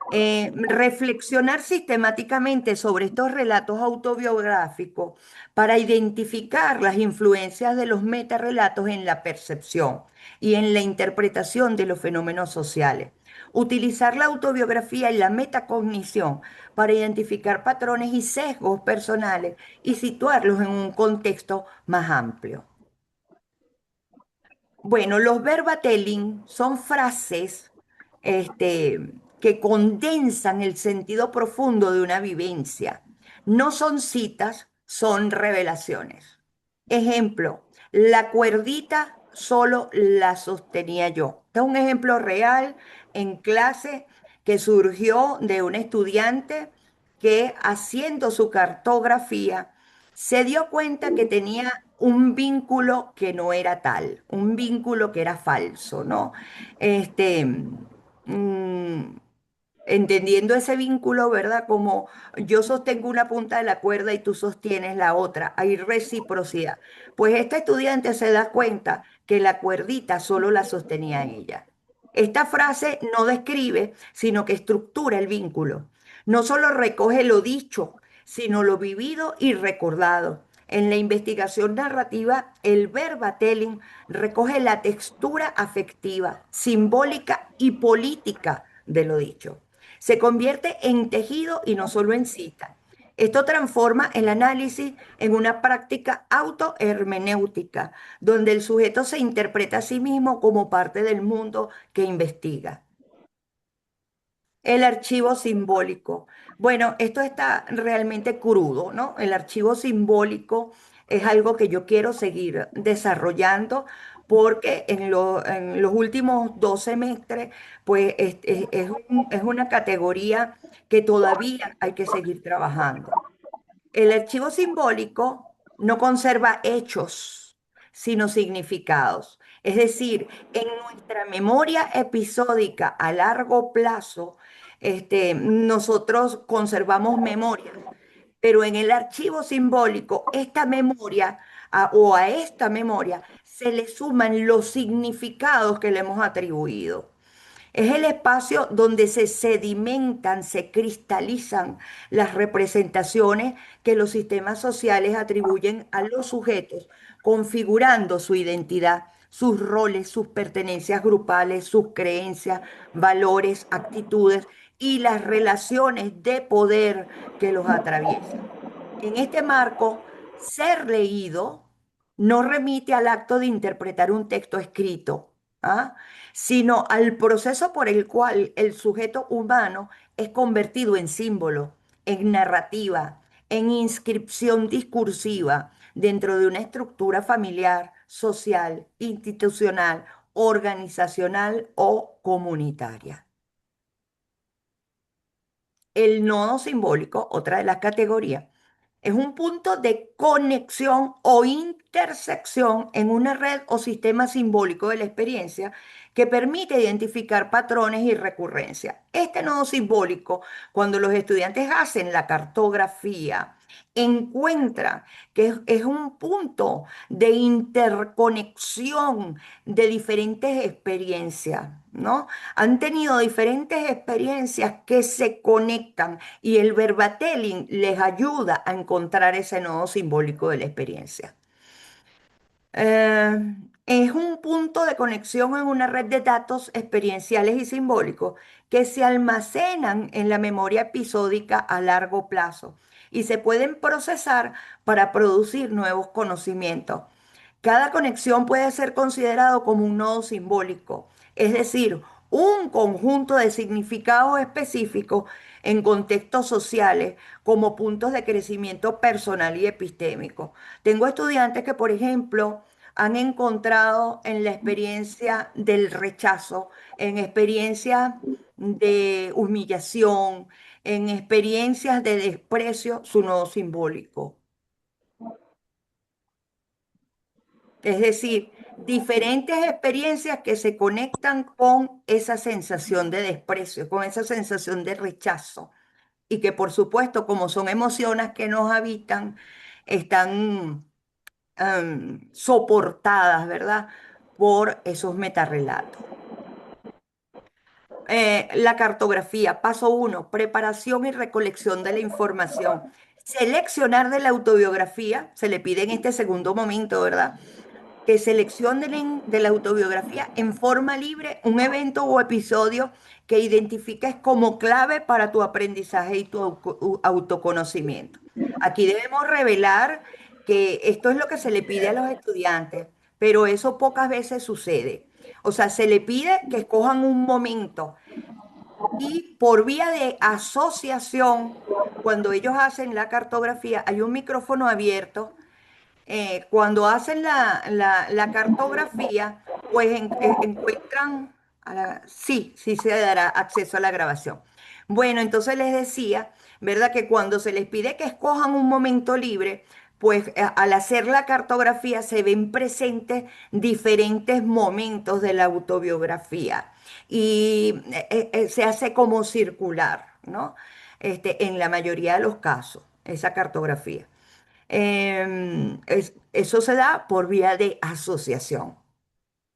Reflexionar sistemáticamente sobre estos relatos autobiográficos para identificar las influencias de los metarrelatos en la percepción y en la interpretación de los fenómenos sociales. Utilizar la autobiografía y la metacognición para identificar patrones y sesgos personales y situarlos en un contexto más amplio. Bueno, los verbatelling son frases que condensan el sentido profundo de una vivencia. No son citas, son revelaciones. Ejemplo, la cuerdita solo la sostenía yo. Este es un ejemplo real en clase que surgió de un estudiante que haciendo su cartografía se dio cuenta que tenía un vínculo que no era tal, un vínculo que era falso, ¿no? Este, mm, Entendiendo ese vínculo, ¿verdad? Como yo sostengo una punta de la cuerda y tú sostienes la otra, hay reciprocidad. Pues este estudiante se da cuenta que la cuerdita solo la sostenía ella. Esta frase no describe, sino que estructura el vínculo. No solo recoge lo dicho, sino lo vivido y recordado. En la investigación narrativa, el verbatelling recoge la textura afectiva, simbólica y política de lo dicho. Se convierte en tejido y no solo en cita. Esto transforma el análisis en una práctica autohermenéutica, donde el sujeto se interpreta a sí mismo como parte del mundo que investiga. El archivo simbólico. Bueno, esto está realmente crudo, ¿no? El archivo simbólico es algo que yo quiero seguir desarrollando porque en los últimos 2 semestres, pues es una categoría que todavía hay que seguir trabajando. El archivo simbólico no conserva hechos, sino significados. Es decir, en nuestra memoria episódica a largo plazo, nosotros conservamos memorias, pero en el archivo simbólico, esta memoria o a esta memoria se le suman los significados que le hemos atribuido. Es el espacio donde se sedimentan, se cristalizan las representaciones que los sistemas sociales atribuyen a los sujetos, configurando su identidad, sus roles, sus pertenencias grupales, sus creencias, valores, actitudes y las relaciones de poder que los atraviesan. En este marco, ser leído no remite al acto de interpretar un texto escrito, ¿ah? Sino al proceso por el cual el sujeto humano es convertido en símbolo, en narrativa, en inscripción discursiva dentro de una estructura familiar, social, institucional, organizacional o comunitaria. El nodo simbólico, otra de las categorías, Es un punto de conexión o intersección en una red o sistema simbólico de la experiencia que permite identificar patrones y recurrencias. Este nodo simbólico, cuando los estudiantes hacen la cartografía, encuentran que es un punto de interconexión de diferentes experiencias, ¿no? Han tenido diferentes experiencias que se conectan y el verbatelling les ayuda a encontrar ese nodo simbólico de la experiencia. Eh, es un punto de conexión en una red de datos experienciales y simbólicos que se almacenan en la memoria episódica a largo plazo y se pueden procesar para producir nuevos conocimientos. Cada conexión puede ser considerado como un nodo simbólico, es decir, un conjunto de significados específicos en contextos sociales como puntos de crecimiento personal y epistémico. Tengo estudiantes que, por ejemplo, han encontrado en la experiencia del rechazo, en experiencias de humillación, en experiencias de desprecio, su nodo simbólico. Es decir, diferentes experiencias que se conectan con esa sensación de desprecio, con esa sensación de rechazo. Y que por supuesto, como son emociones que nos habitan, están soportadas, ¿verdad? Por esos metarrelatos. La cartografía, paso uno, preparación y recolección de la información. Seleccionar de la autobiografía, se le pide en este segundo momento, ¿verdad? Que seleccionen de la autobiografía en forma libre un evento o episodio que identifiques como clave para tu aprendizaje y tu autoconocimiento. Aquí debemos revelar que esto es lo que se le pide a los estudiantes, pero eso pocas veces sucede. O sea, se le pide que escojan un momento y por vía de asociación, cuando ellos hacen la cartografía, hay un micrófono abierto cuando hacen la cartografía, pues encuentran, sí, sí se dará acceso a la grabación. Bueno, entonces les decía, ¿verdad? Que cuando se les pide que escojan un momento libre, pues al hacer la cartografía se ven presentes diferentes momentos de la autobiografía y se hace como circular, ¿no? En la mayoría de los casos, esa cartografía. Eso se da por vía de asociación.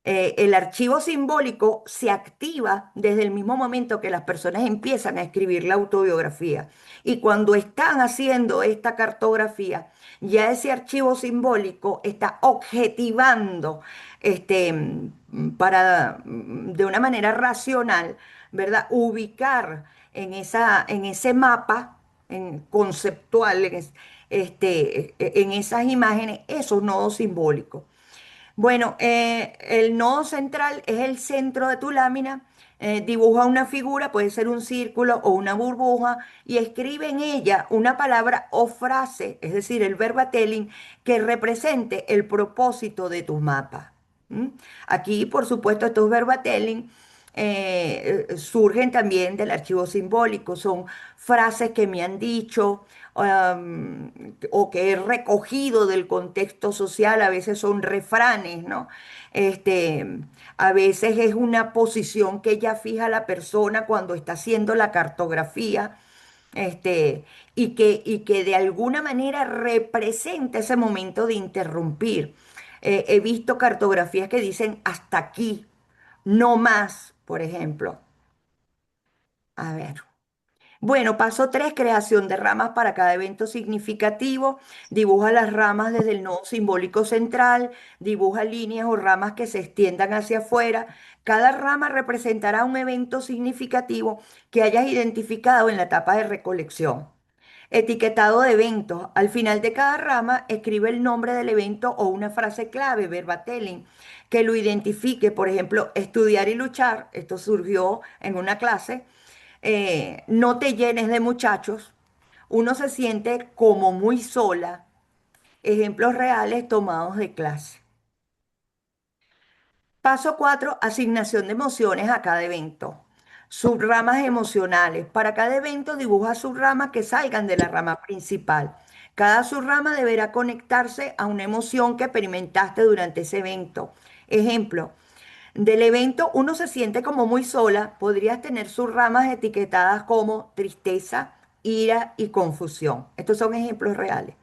El archivo simbólico se activa desde el mismo momento que las personas empiezan a escribir la autobiografía. Y cuando están haciendo esta cartografía, ya ese archivo simbólico está objetivando de una manera racional, ¿verdad? Ubicar en ese mapa conceptual, en esas imágenes, esos nodos simbólicos. Bueno, el nodo central es el centro de tu lámina. Dibuja una figura, puede ser un círculo o una burbuja, y escribe en ella una palabra o frase, es decir, el verbatelling, que represente el propósito de tu mapa. ¿Mm? Aquí, por supuesto, estos verbatelling surgen también del archivo simbólico, son frases que me han dicho o que he recogido del contexto social, a veces son refranes, ¿no? Este, a veces es una posición que ella fija la persona cuando está haciendo la cartografía, y que de alguna manera representa ese momento de interrumpir. He visto cartografías que dicen hasta aquí, no más, por ejemplo. A ver. Bueno, paso 3, creación de ramas para cada evento significativo. Dibuja las ramas desde el nodo simbólico central, dibuja líneas o ramas que se extiendan hacia afuera. Cada rama representará un evento significativo que hayas identificado en la etapa de recolección. Etiquetado de eventos. Al final de cada rama, escribe el nombre del evento o una frase clave, verbatelling, que lo identifique. Por ejemplo, estudiar y luchar. Esto surgió en una clase. No te llenes de muchachos. Uno se siente como muy sola. Ejemplos reales tomados de clase. Paso 4, asignación de emociones a cada evento. Subramas emocionales. Para cada evento dibuja subramas que salgan de la rama principal. Cada subrama deberá conectarse a una emoción que experimentaste durante ese evento. Ejemplo, del evento uno se siente como muy sola, podrías tener subramas etiquetadas como tristeza, ira y confusión. Estos son ejemplos reales.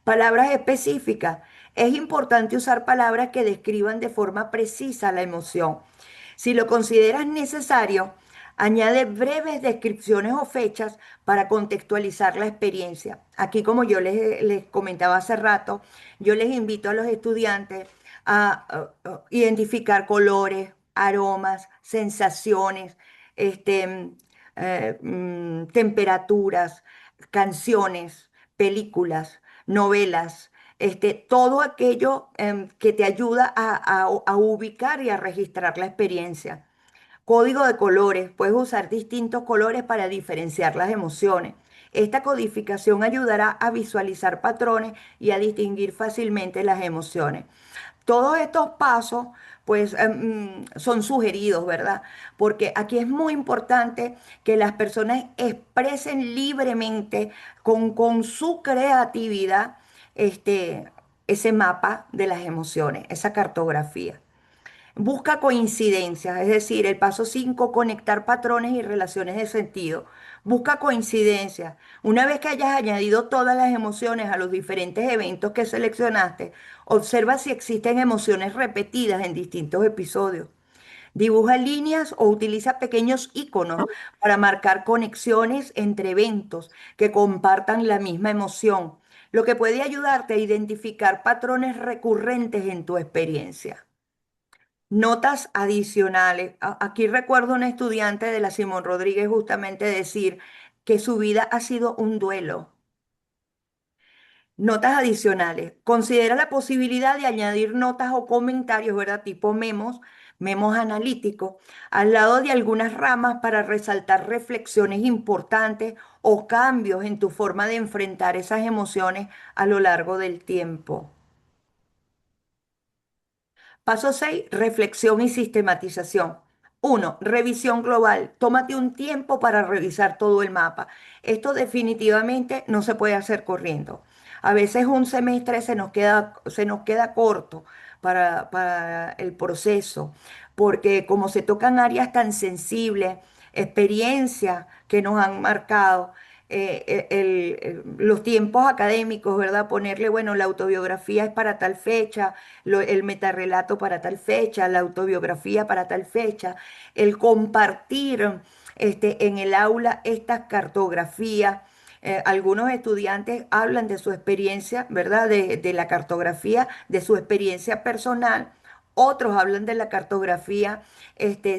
Palabras específicas. Es importante usar palabras que describan de forma precisa la emoción. Si lo consideras necesario, añade breves descripciones o fechas para contextualizar la experiencia. Aquí, como yo les comentaba hace rato, yo les invito a los estudiantes a identificar colores, aromas, sensaciones, este, temperaturas, canciones, películas, novelas, todo aquello que te ayuda a ubicar y a registrar la experiencia. Código de colores. Puedes usar distintos colores para diferenciar las emociones. Esta codificación ayudará a visualizar patrones y a distinguir fácilmente las emociones. Todos estos pasos, pues, son sugeridos, ¿verdad? Porque aquí es muy importante que las personas expresen libremente, con su creatividad, este, ese mapa de las emociones, esa cartografía. Busca coincidencias, es decir, el paso 5, conectar patrones y relaciones de sentido. Busca coincidencias. Una vez que hayas añadido todas las emociones a los diferentes eventos que seleccionaste, observa si existen emociones repetidas en distintos episodios. Dibuja líneas o utiliza pequeños iconos para marcar conexiones entre eventos que compartan la misma emoción, lo que puede ayudarte a identificar patrones recurrentes en tu experiencia. Notas adicionales. Aquí recuerdo un estudiante de la Simón Rodríguez justamente decir que su vida ha sido un duelo. Notas adicionales. Considera la posibilidad de añadir notas o comentarios, ¿verdad? Tipo memos, memos analíticos, al lado de algunas ramas para resaltar reflexiones importantes o cambios en tu forma de enfrentar esas emociones a lo largo del tiempo. Paso 6, reflexión y sistematización. Uno, revisión global. Tómate un tiempo para revisar todo el mapa. Esto definitivamente no se puede hacer corriendo. A veces un semestre se nos queda corto para el proceso, porque como se tocan áreas tan sensibles, experiencias que nos han marcado, los tiempos académicos, ¿verdad? Ponerle, bueno, la autobiografía es para tal fecha, el metarrelato para tal fecha, la autobiografía para tal fecha, el compartir en el aula estas cartografías. Algunos estudiantes hablan de su experiencia, ¿verdad? De la cartografía, de su experiencia personal. Otros hablan de la cartografía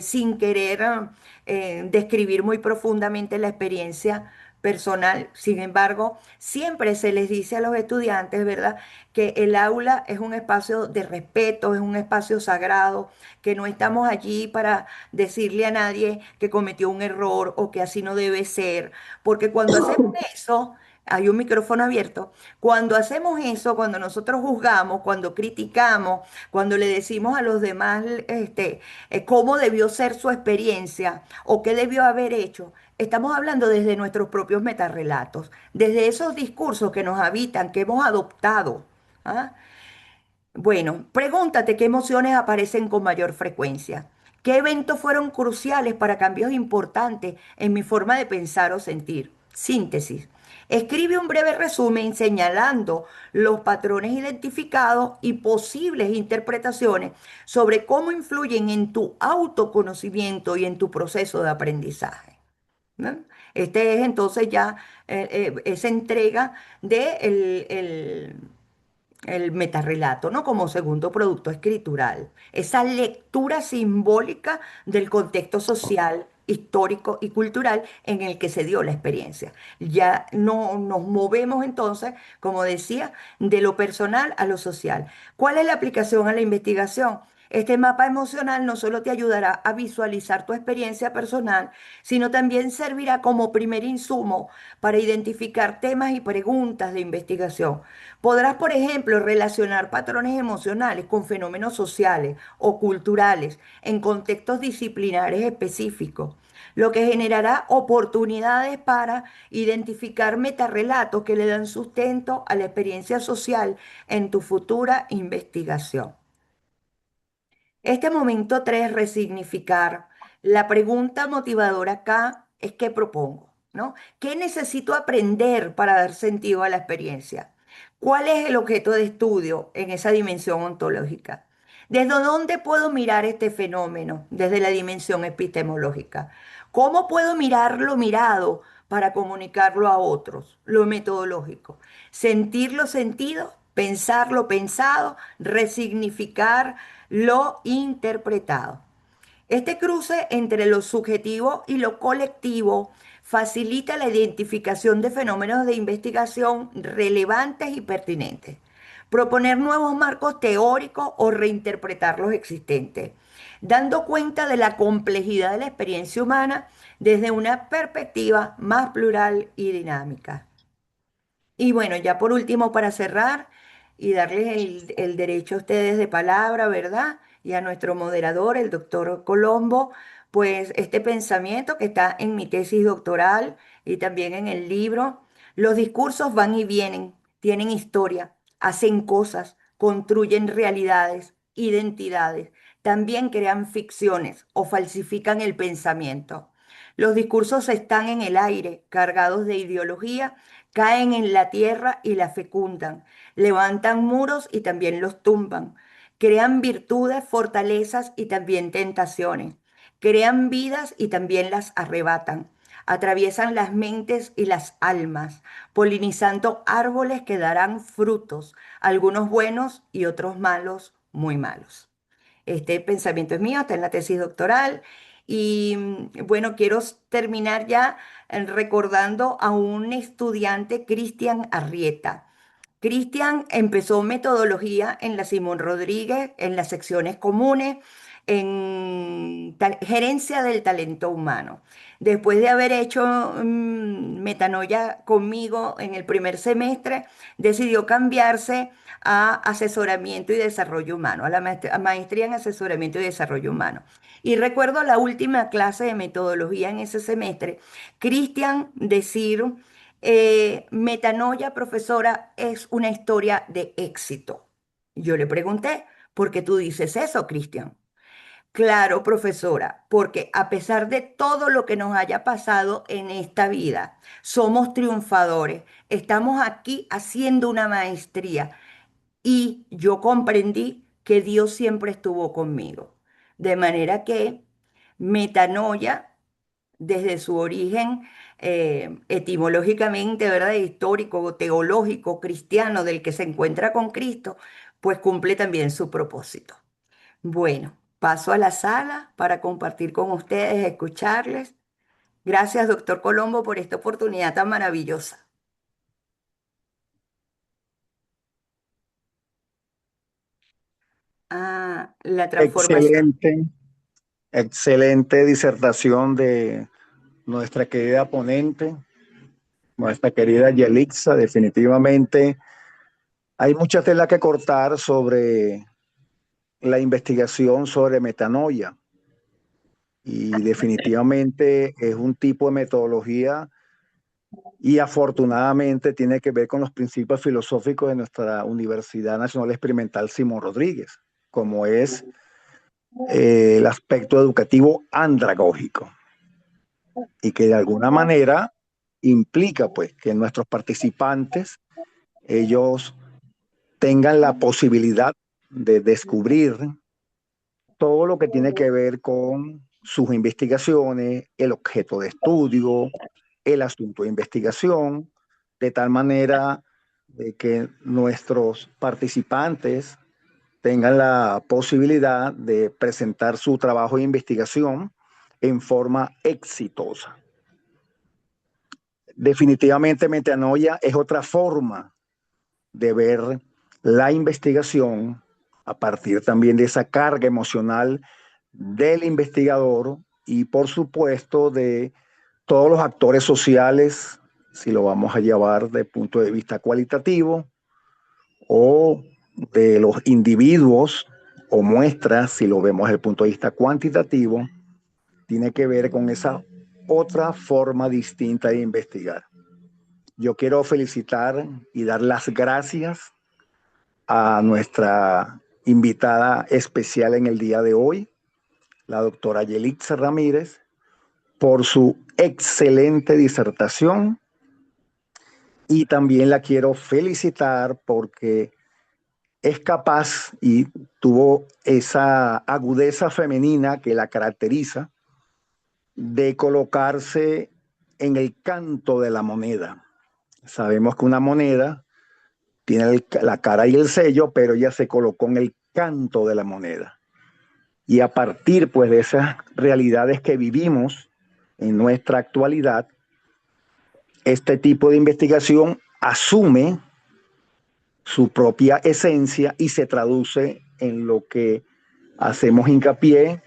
sin querer describir muy profundamente la experiencia personal. Sin embargo, siempre se les dice a los estudiantes, ¿verdad?, que el aula es un espacio de respeto, es un espacio sagrado, que no estamos allí para decirle a nadie que cometió un error o que así no debe ser, porque cuando hacemos eso, hay un micrófono abierto, cuando hacemos eso, cuando nosotros juzgamos, cuando criticamos, cuando le decimos a los demás cómo debió ser su experiencia o qué debió haber hecho, estamos hablando desde nuestros propios metarrelatos, desde esos discursos que nos habitan, que hemos adoptado. ¿Ah? Bueno, pregúntate qué emociones aparecen con mayor frecuencia. ¿Qué eventos fueron cruciales para cambios importantes en mi forma de pensar o sentir? Síntesis. Escribe un breve resumen señalando los patrones identificados y posibles interpretaciones sobre cómo influyen en tu autoconocimiento y en tu proceso de aprendizaje. ¿No? Este es entonces ya esa entrega de el metarrelato, ¿no? Como segundo producto escritural. Esa lectura simbólica del contexto social, histórico y cultural en el que se dio la experiencia. Ya no nos movemos entonces, como decía, de lo personal a lo social. ¿Cuál es la aplicación a la investigación? Este mapa emocional no solo te ayudará a visualizar tu experiencia personal, sino también servirá como primer insumo para identificar temas y preguntas de investigación. Podrás, por ejemplo, relacionar patrones emocionales con fenómenos sociales o culturales en contextos disciplinares específicos, lo que generará oportunidades para identificar metarrelatos que le dan sustento a la experiencia social en tu futura investigación. Este momento 3, resignificar. La pregunta motivadora acá es ¿qué propongo? ¿No? ¿Qué necesito aprender para dar sentido a la experiencia? ¿Cuál es el objeto de estudio en esa dimensión ontológica? ¿Desde dónde puedo mirar este fenómeno? Desde la dimensión epistemológica. ¿Cómo puedo mirar lo mirado para comunicarlo a otros? Lo metodológico. Sentir los sentidos, pensar lo pensado, resignificar lo interpretado. Este cruce entre lo subjetivo y lo colectivo facilita la identificación de fenómenos de investigación relevantes y pertinentes, proponer nuevos marcos teóricos o reinterpretar los existentes, dando cuenta de la complejidad de la experiencia humana desde una perspectiva más plural y dinámica. Y bueno, ya por último, para cerrar y darles el derecho a ustedes de palabra, ¿verdad? Y a nuestro moderador, el doctor Colombo, pues este pensamiento que está en mi tesis doctoral y también en el libro, los discursos van y vienen, tienen historia, hacen cosas, construyen realidades, identidades, también crean ficciones o falsifican el pensamiento. Los discursos están en el aire, cargados de ideología, caen en la tierra y la fecundan, levantan muros y también los tumban, crean virtudes, fortalezas y también tentaciones, crean vidas y también las arrebatan, atraviesan las mentes y las almas, polinizando árboles que darán frutos, algunos buenos y otros malos, muy malos. Este pensamiento es mío, está en la tesis doctoral. Y bueno, quiero terminar ya recordando a un estudiante, Cristian Arrieta. Cristian empezó metodología en la Simón Rodríguez, en las secciones comunes, en gerencia del talento humano. Después de haber hecho metanoia conmigo en el primer semestre, decidió cambiarse a asesoramiento y desarrollo humano, a la maestría en asesoramiento y desarrollo humano. Y recuerdo la última clase de metodología en ese semestre, Cristian decir, metanoia, profesora, es una historia de éxito. Yo le pregunté, ¿por qué tú dices eso, Cristian? Claro, profesora, porque a pesar de todo lo que nos haya pasado en esta vida, somos triunfadores. Estamos aquí haciendo una maestría y yo comprendí que Dios siempre estuvo conmigo. De manera que metanoia, desde su origen etimológicamente, ¿verdad? Histórico, teológico, cristiano, del que se encuentra con Cristo, pues cumple también su propósito. Bueno, paso a la sala para compartir con ustedes, escucharles. Gracias, doctor Colombo, por esta oportunidad tan maravillosa. Ah, la transformación. Excelente, excelente disertación de nuestra querida ponente, nuestra querida Yelixa. Definitivamente hay mucha tela que cortar sobre la investigación sobre metanoia y definitivamente es un tipo de metodología y afortunadamente tiene que ver con los principios filosóficos de nuestra Universidad Nacional Experimental Simón Rodríguez, como es el aspecto educativo andragógico y que de alguna manera implica pues que nuestros participantes ellos tengan la posibilidad de descubrir todo lo que tiene que ver con sus investigaciones, el objeto de estudio, el asunto de investigación, de tal manera de que nuestros participantes tengan la posibilidad de presentar su trabajo de investigación en forma exitosa. Definitivamente metanoia es otra forma de ver la investigación a partir también de esa carga emocional del investigador y por supuesto de todos los actores sociales, si lo vamos a llevar desde el punto de vista cualitativo, o de los individuos o muestras, si lo vemos desde el punto de vista cuantitativo, tiene que ver con esa otra forma distinta de investigar. Yo quiero felicitar y dar las gracias a nuestra invitada especial en el día de hoy, la doctora Yelitza Ramírez, por su excelente disertación, y también la quiero felicitar porque es capaz y tuvo esa agudeza femenina que la caracteriza de colocarse en el canto de la moneda. Sabemos que una moneda tiene la cara y el sello, pero ella se colocó en el canto de la moneda. Y a partir pues de esas realidades que vivimos en nuestra actualidad, este tipo de investigación asume su propia esencia y se traduce en lo que hacemos hincapié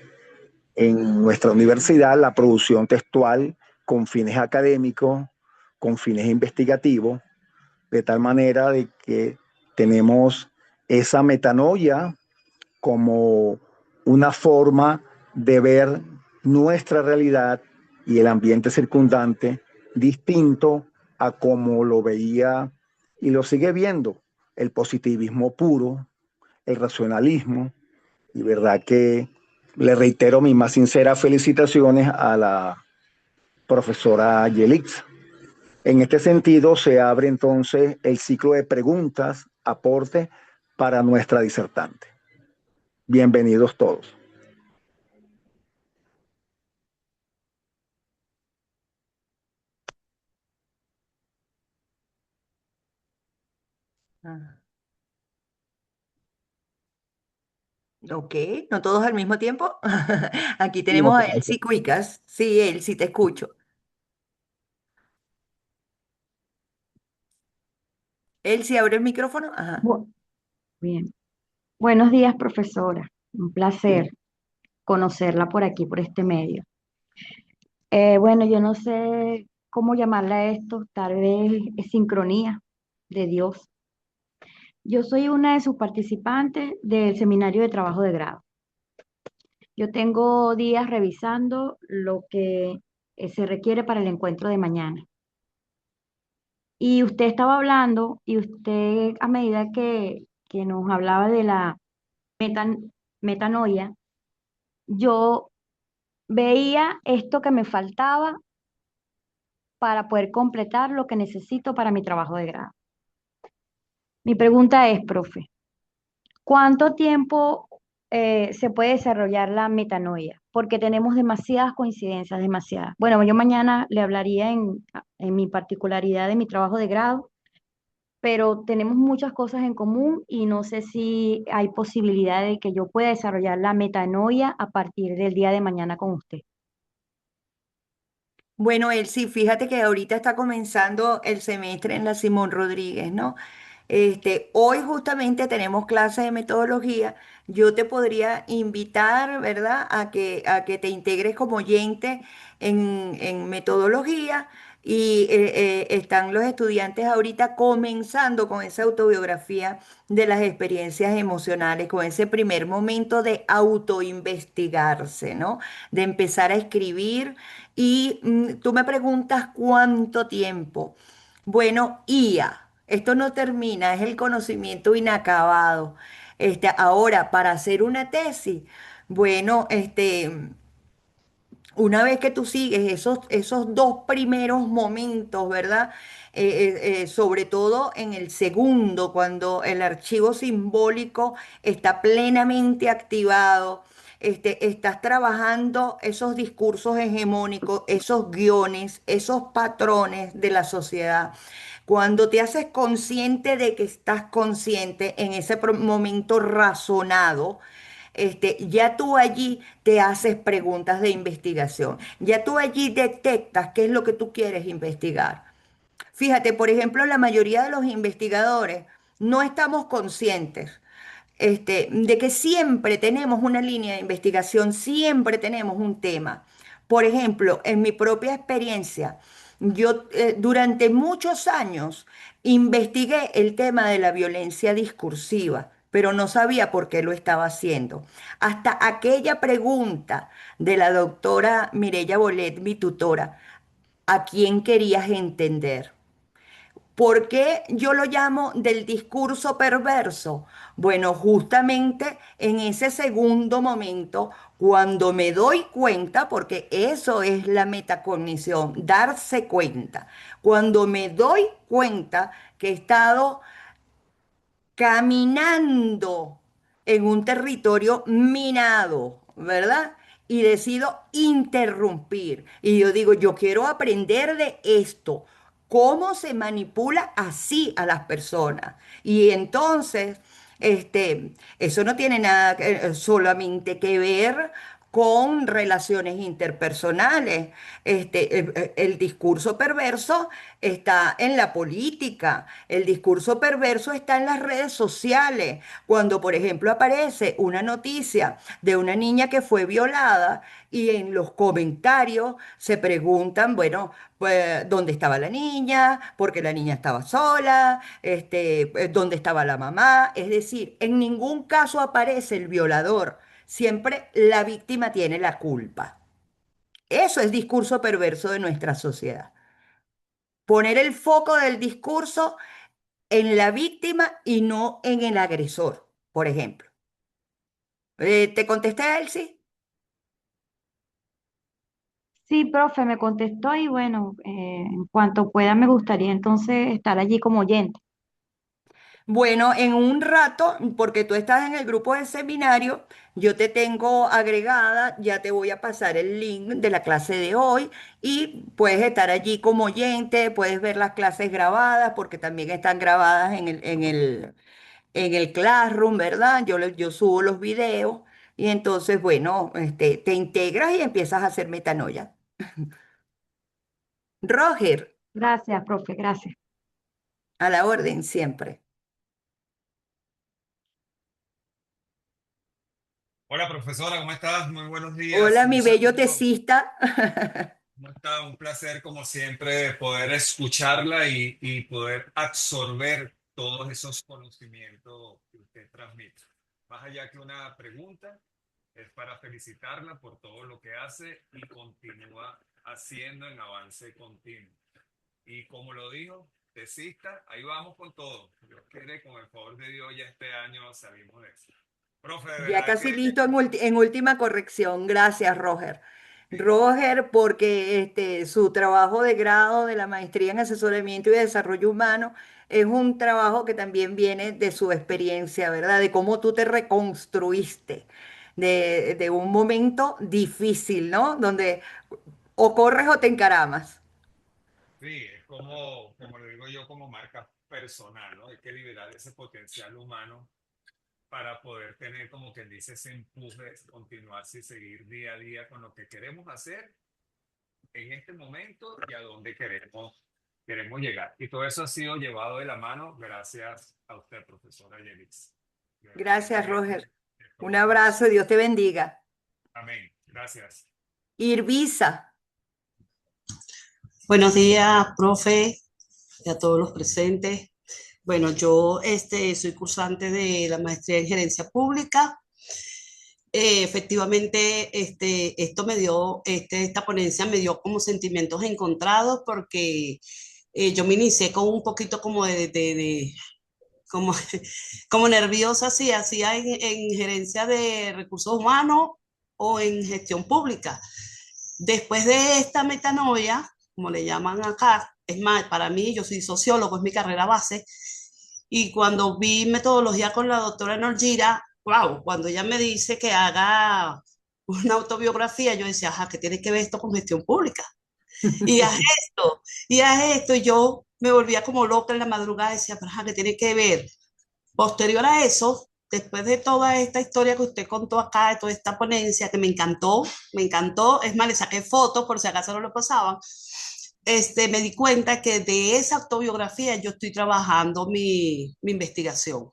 en nuestra universidad, la producción textual con fines académicos, con fines investigativos, de tal manera de que tenemos esa metanoia como una forma de ver nuestra realidad y el ambiente circundante distinto a como lo veía y lo sigue viendo el positivismo puro, el racionalismo, y verdad que le reitero mis más sinceras felicitaciones a la profesora Yelitza. En este sentido, se abre entonces el ciclo de preguntas, aportes para nuestra disertante. Bienvenidos todos. Ah, ok, no todos al mismo tiempo. Aquí No, tenemos a Elsie Cuicas. Sí, Elsie, te escucho. Elsie, abre el micrófono. Ajá. Bu- Bien. Buenos días, profesora. Un placer conocerla por aquí, por este medio. Bueno, yo no sé cómo llamarle a esto, tal vez es sincronía de Dios. Yo soy una de sus participantes del seminario de trabajo de grado. Yo tengo días revisando lo que se requiere para el encuentro de mañana. Y usted estaba hablando, y usted a medida que nos hablaba de la metanoia, yo veía esto que me faltaba para poder completar lo que necesito para mi trabajo de grado. Mi pregunta es, profe, ¿cuánto tiempo se puede desarrollar la metanoia? Porque tenemos demasiadas coincidencias, demasiadas. Bueno, yo mañana le hablaría en mi particularidad de mi trabajo de grado, pero tenemos muchas cosas en común y no sé si hay posibilidad de que yo pueda desarrollar la metanoia a partir del día de mañana con usted. Bueno, Elsie, fíjate que ahorita está comenzando el semestre en la Simón Rodríguez, ¿no? Hoy justamente tenemos clases de metodología. Yo te podría invitar, ¿verdad?, a que te integres como oyente en metodología y están los estudiantes ahorita comenzando con esa autobiografía de las experiencias emocionales, con ese primer momento de autoinvestigarse, ¿no? De empezar a escribir y tú me preguntas cuánto tiempo. Bueno, IA, esto no termina, es el conocimiento inacabado. Ahora, para hacer una tesis, bueno, una vez que tú sigues esos dos primeros momentos, ¿verdad? Sobre todo en el segundo, cuando el archivo simbólico está plenamente activado, estás trabajando esos discursos hegemónicos, esos guiones, esos patrones de la sociedad. Cuando te haces consciente de que estás consciente en ese momento razonado, ya tú allí te haces preguntas de investigación, ya tú allí detectas qué es lo que tú quieres investigar. Fíjate, por ejemplo, la mayoría de los investigadores no estamos conscientes de que siempre tenemos una línea de investigación, siempre tenemos un tema. Por ejemplo, en mi propia experiencia, yo durante muchos años investigué el tema de la violencia discursiva. pero no sabía por qué lo estaba haciendo. Hasta aquella pregunta de la doctora Mireya Bolet, mi tutora, ¿a quién querías entender? ¿Por qué yo lo llamo del discurso perverso? Bueno, justamente en ese segundo momento, cuando me doy cuenta, porque eso es la metacognición, darse cuenta, cuando me doy cuenta que he estado caminando en un territorio minado, ¿verdad? Y decido interrumpir. Y yo digo, yo quiero aprender de esto, cómo se manipula así a las personas. Y entonces, eso no tiene nada solamente que ver con relaciones interpersonales. El discurso perverso está en la política, el discurso perverso está en las redes sociales. Cuando, por ejemplo, aparece una noticia de una niña que fue violada y en los comentarios se preguntan, bueno, pues, ¿dónde estaba la niña? ¿Por qué la niña estaba sola? ¿Dónde estaba la mamá? Es decir, en ningún caso aparece el violador. Siempre la víctima tiene la culpa. Eso es discurso perverso de nuestra sociedad. Poner el foco del discurso en la víctima y no en el agresor, por ejemplo. ¿Te contesté, Elsie? Sí, profe, me contestó y bueno, en cuanto pueda me gustaría entonces estar allí como oyente. Bueno, en un rato, porque tú estás en el grupo del seminario, yo te tengo agregada, ya te voy a pasar el link de la clase de hoy y puedes estar allí como oyente, puedes ver las clases grabadas, porque también están grabadas en el Classroom, ¿verdad? Yo subo los videos y entonces, bueno, te integras y empiezas a hacer metanoia. Roger, Gracias, profe, gracias. a la orden siempre. Hola profesora, ¿cómo estás? Muy buenos días, Hola, un mi bello saludo. tesista. ¿Cómo está? Un placer como siempre poder escucharla y poder absorber todos esos conocimientos que usted transmite. Más allá que una pregunta, es para felicitarla por todo lo que hace y continúa haciendo en avance continuo. Y como lo dijo, tesista, ahí vamos con todo. Dios quiere, con el favor de Dios, ya este año salimos de eso. Profe, de Ya verdad casi que listo en última corrección. Gracias, Roger. sí. Roger, porque su trabajo de grado de la maestría en asesoramiento y desarrollo humano es un trabajo que también viene de su experiencia, ¿verdad? De cómo tú te reconstruiste de un momento difícil, ¿no? Donde o corres o te encaramas. Sí, es como lo digo yo, como marca personal, ¿no? Hay que liberar ese potencial humano para poder tener, como quien dice, ese empuje, continuarse y seguir día a día con lo que queremos hacer en este momento y a dónde queremos llegar. Y todo eso ha sido llevado de la mano gracias a usted, profesora Yelis. De verdad Gracias, que Roger. es Un un aplauso. abrazo, Dios te bendiga. Amén. Gracias. Irvisa. Buenos días, profe, y a todos los presentes. Bueno, yo soy cursante de la maestría en gerencia pública. Efectivamente, esto me dio, esta ponencia me dio como sentimientos encontrados porque yo me inicié con un poquito como como, como nerviosa, si hacía en gerencia de recursos humanos o en gestión pública. Después de esta metanoia, como le llaman acá, es más, para mí, yo soy sociólogo, es mi carrera base, y cuando vi metodología con la doctora Norgira, wow, cuando ella me dice que haga una autobiografía, yo decía, ajá, ¿qué tiene que ver esto con gestión pública? Y haz esto, y haz esto, y yo me volvía como loca en la madrugada, decía, pero ajá, ¿qué tiene que ver? Posterior a eso, después de toda esta historia que usted contó acá, de toda esta ponencia que me encantó, es más, le saqué fotos por si acaso no lo pasaban, me di cuenta que de esa autobiografía yo estoy trabajando mi investigación.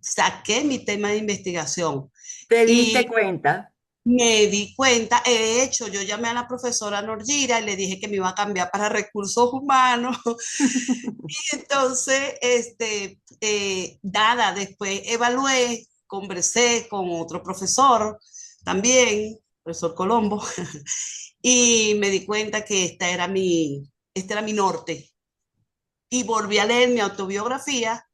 Saqué mi tema de investigación ¿Te diste y cuenta? me di cuenta, de hecho, yo llamé a la profesora Norgira y le dije que me iba a cambiar para recursos humanos. Y entonces, después evalué, conversé con otro profesor también, profesor Colombo, y me di cuenta que este era mi norte. Y volví a leer mi autobiografía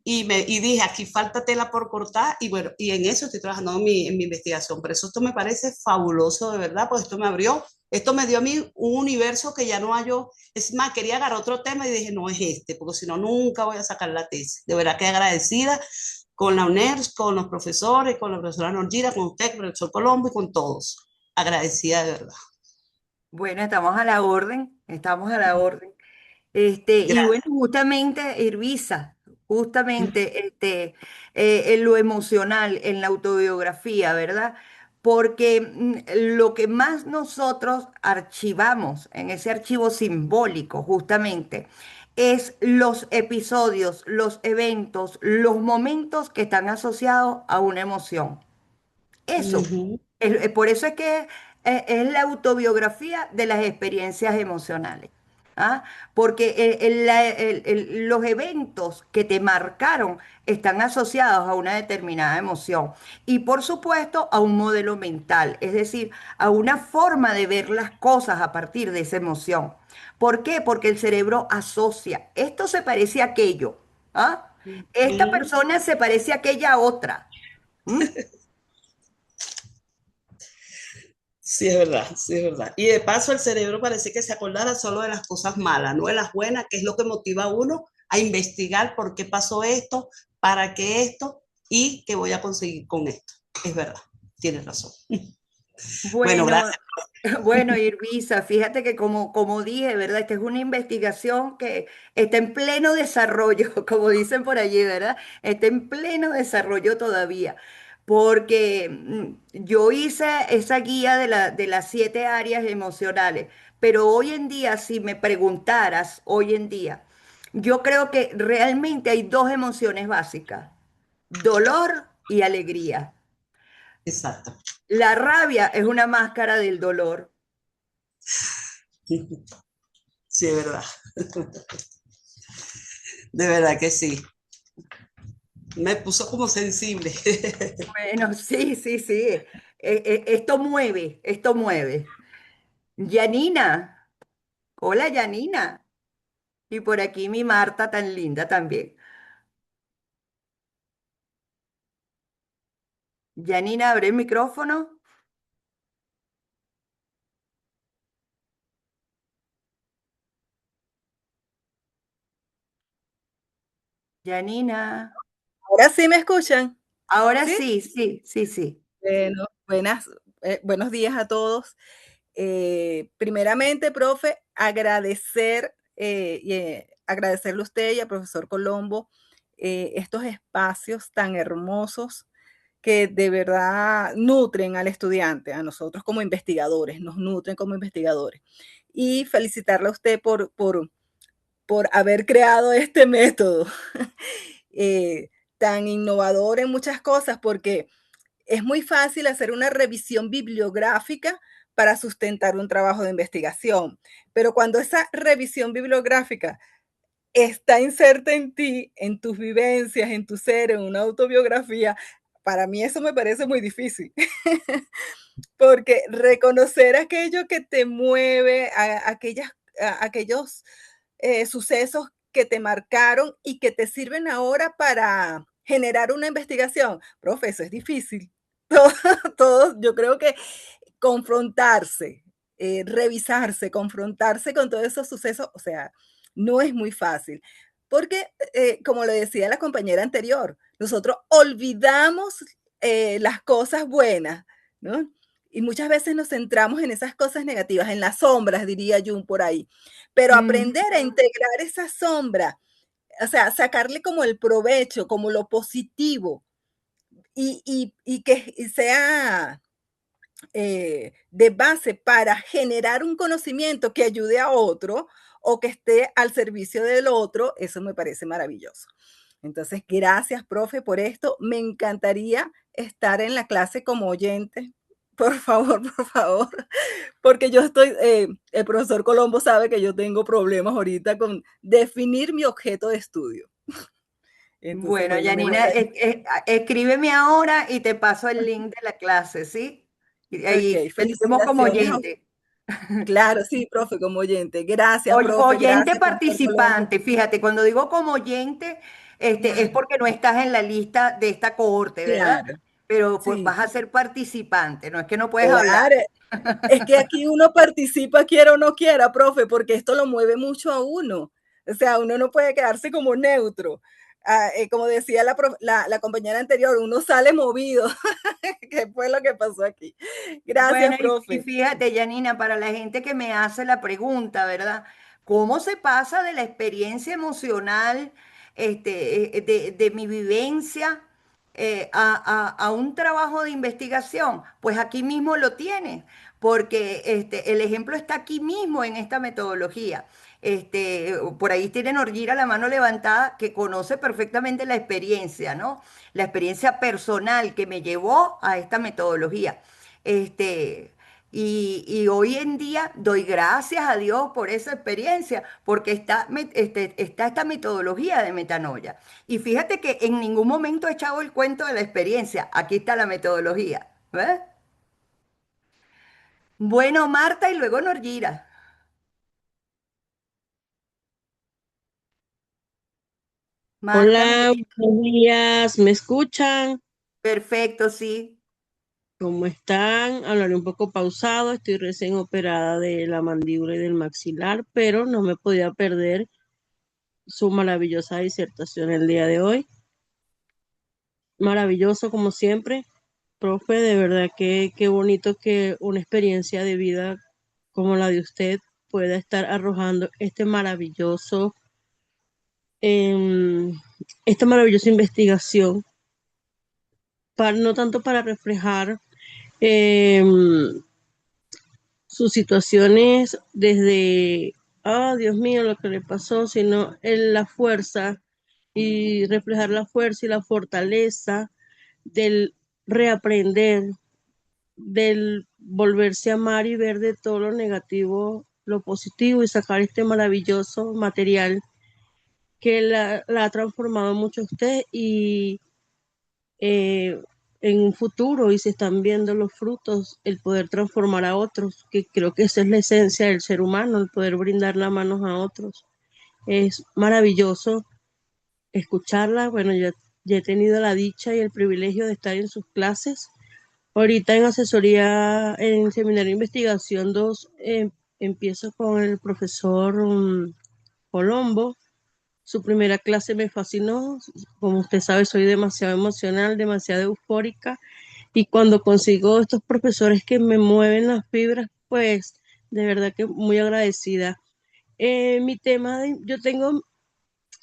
y dije, aquí falta tela por cortar, y bueno, y en eso estoy trabajando en mi investigación. Por eso esto me parece fabuloso, de verdad, pues esto me dio a mí un universo que ya no hallo. Es más, quería agarrar otro tema y dije, no es este, porque si no, nunca voy a sacar la tesis. De verdad que agradecida con la UNERS, con los profesores, con la profesora Norgira, con usted, con el profesor Colombo y con todos. Agradecida de verdad. Bueno, estamos a la orden, estamos a la orden. Y bueno, Gracias. justamente, Irvisa, justamente en lo emocional, en la autobiografía, ¿verdad? Porque lo que más nosotros archivamos en ese archivo simbólico, justamente, es los episodios, los eventos, los momentos que están asociados a una emoción. Eso. Ujú. Por eso es que es la autobiografía de las experiencias emocionales. ¿Ah? Porque los eventos que te marcaron están asociados a una determinada emoción y por supuesto a un modelo mental, es decir, a una forma de ver las cosas a partir de esa emoción. ¿Por qué? Porque el cerebro asocia, esto se parece a aquello, ¿ah? Esta Ujú. persona se parece a aquella otra. ¿M? Sí, es verdad, sí, es verdad. Y de paso el cerebro parece que se acordara solo de las cosas malas, no de las buenas, que es lo que motiva a uno a investigar por qué pasó esto, para qué esto y qué voy a conseguir con esto. Es verdad, tienes razón. Bueno, Bueno, gracias. bueno, Irvisa, fíjate que como dije, ¿verdad? Esta es una investigación que está en pleno desarrollo, como dicen por allí, ¿verdad? Está en pleno desarrollo todavía, porque yo hice esa guía de las 7 áreas emocionales, pero hoy en día, si me preguntaras, hoy en día, yo creo que realmente hay dos emociones básicas, dolor y alegría. Exacto. La rabia es una máscara del dolor. Sí, es verdad. De verdad que sí. Me puso como sensible. Bueno, sí, sí, sí. Esto mueve, esto mueve. Yanina, hola Yanina. Y por aquí mi Marta tan linda también. Yanina, abre el micrófono. Yanina. Ahora sí me escuchan, Ahora ¿sí? sí, sí, sí, sí. Bueno, buenos días a todos. Primeramente, profe, agradecerle a usted y al profesor Colombo estos espacios tan hermosos que de verdad nutren al estudiante, a nosotros como investigadores, nos nutren como investigadores. Y felicitarle a usted por haber creado este método eh, tan innovador en muchas cosas, porque es muy fácil hacer una revisión bibliográfica para sustentar un trabajo de investigación, pero cuando esa revisión bibliográfica está inserta en ti, en tus vivencias, en tu ser, en una autobiografía, para mí eso me parece muy difícil, porque reconocer aquello que te mueve, aquellos sucesos que te marcaron y que te sirven ahora para generar una investigación. Profe, eso es difícil. Todos, yo creo que confrontarse, revisarse, confrontarse con todos esos sucesos, o sea, no es muy fácil. Porque, como le decía la compañera anterior, nosotros olvidamos las cosas buenas, ¿no? Y muchas veces nos centramos en esas cosas negativas, en las sombras, diría Jung por ahí. Pero Mm, aprender a integrar esa sombra, o sea, sacarle como el provecho, como lo positivo, y que sea de base para generar un conocimiento que ayude a otro o que esté al servicio del otro, eso me parece maravilloso. Entonces, gracias, profe, por esto. Me encantaría estar en la clase como oyente. Por favor, porque yo estoy, el profesor Colombo sabe que yo tengo problemas ahorita con definir mi objeto de estudio. Entonces, Bueno, bueno, me Janina, gustaría. escríbeme ahora y te paso el link de la clase, ¿sí? Y ahí Ok, te tenemos como felicitaciones. oyente. Claro, sí, profe, como oyente. Gracias, profe, Oyente gracias, profesor Colombo. participante, fíjate, cuando digo como oyente, es Claro, porque no estás en la lista de esta cohorte, ¿verdad? claro, Pero pues, sí, vas a ser participante, no es que no puedes hablar. claro. Es que aquí uno participa, quiera o no quiera, profe, porque esto lo mueve mucho a uno. O sea, uno no puede quedarse como neutro. Como decía la compañera anterior, uno sale movido, que fue lo que pasó aquí. Gracias, Bueno, y profe. fíjate, Janina, para la gente que me hace la pregunta, ¿verdad? ¿Cómo se pasa de la experiencia emocional, de mi vivencia, a un trabajo de investigación? Pues aquí mismo lo tienes, porque el ejemplo está aquí mismo en esta metodología. Por ahí tiene Norgira la mano levantada, que conoce perfectamente la experiencia, ¿no? La experiencia personal que me llevó a esta metodología. Este, y hoy en día doy gracias a Dios por esa experiencia, porque está esta metodología de metanoia. Y fíjate que en ningún momento he echado el cuento de la experiencia. Aquí está la metodología. ¿Ves? Bueno, Marta y luego Norgira. Marta, Hola, buenos días, ¿me escuchan? perfecto, sí. ¿Cómo están? Hablaré un poco pausado, estoy recién operada de la mandíbula y del maxilar, pero no me podía perder su maravillosa disertación el día de hoy. Maravilloso como siempre, profe, de verdad que qué bonito que una experiencia de vida como la de usted pueda estar arrojando em, esta maravillosa investigación, no tanto para reflejar em, sus situaciones desde, Dios mío, lo que le pasó, sino en la fuerza y reflejar la fuerza y la fortaleza del reaprender, del volverse a amar y ver de todo lo negativo lo positivo y sacar este maravilloso material que la ha transformado mucho a usted y eh, en un futuro y se están viendo los frutos, el poder transformar a otros, que creo que esa es la esencia del ser humano, el poder brindar las manos a otros. Es maravilloso escucharla. Bueno, yo ya he tenido la dicha y el privilegio de estar en sus clases. Ahorita en asesoría en seminario de investigación 2 empiezo con el profesor Colombo. Su primera clase me fascinó. Como usted sabe, soy demasiado emocional, demasiado eufórica. Y cuando consigo estos profesores que me mueven las fibras, pues de verdad que muy agradecida. Yo tengo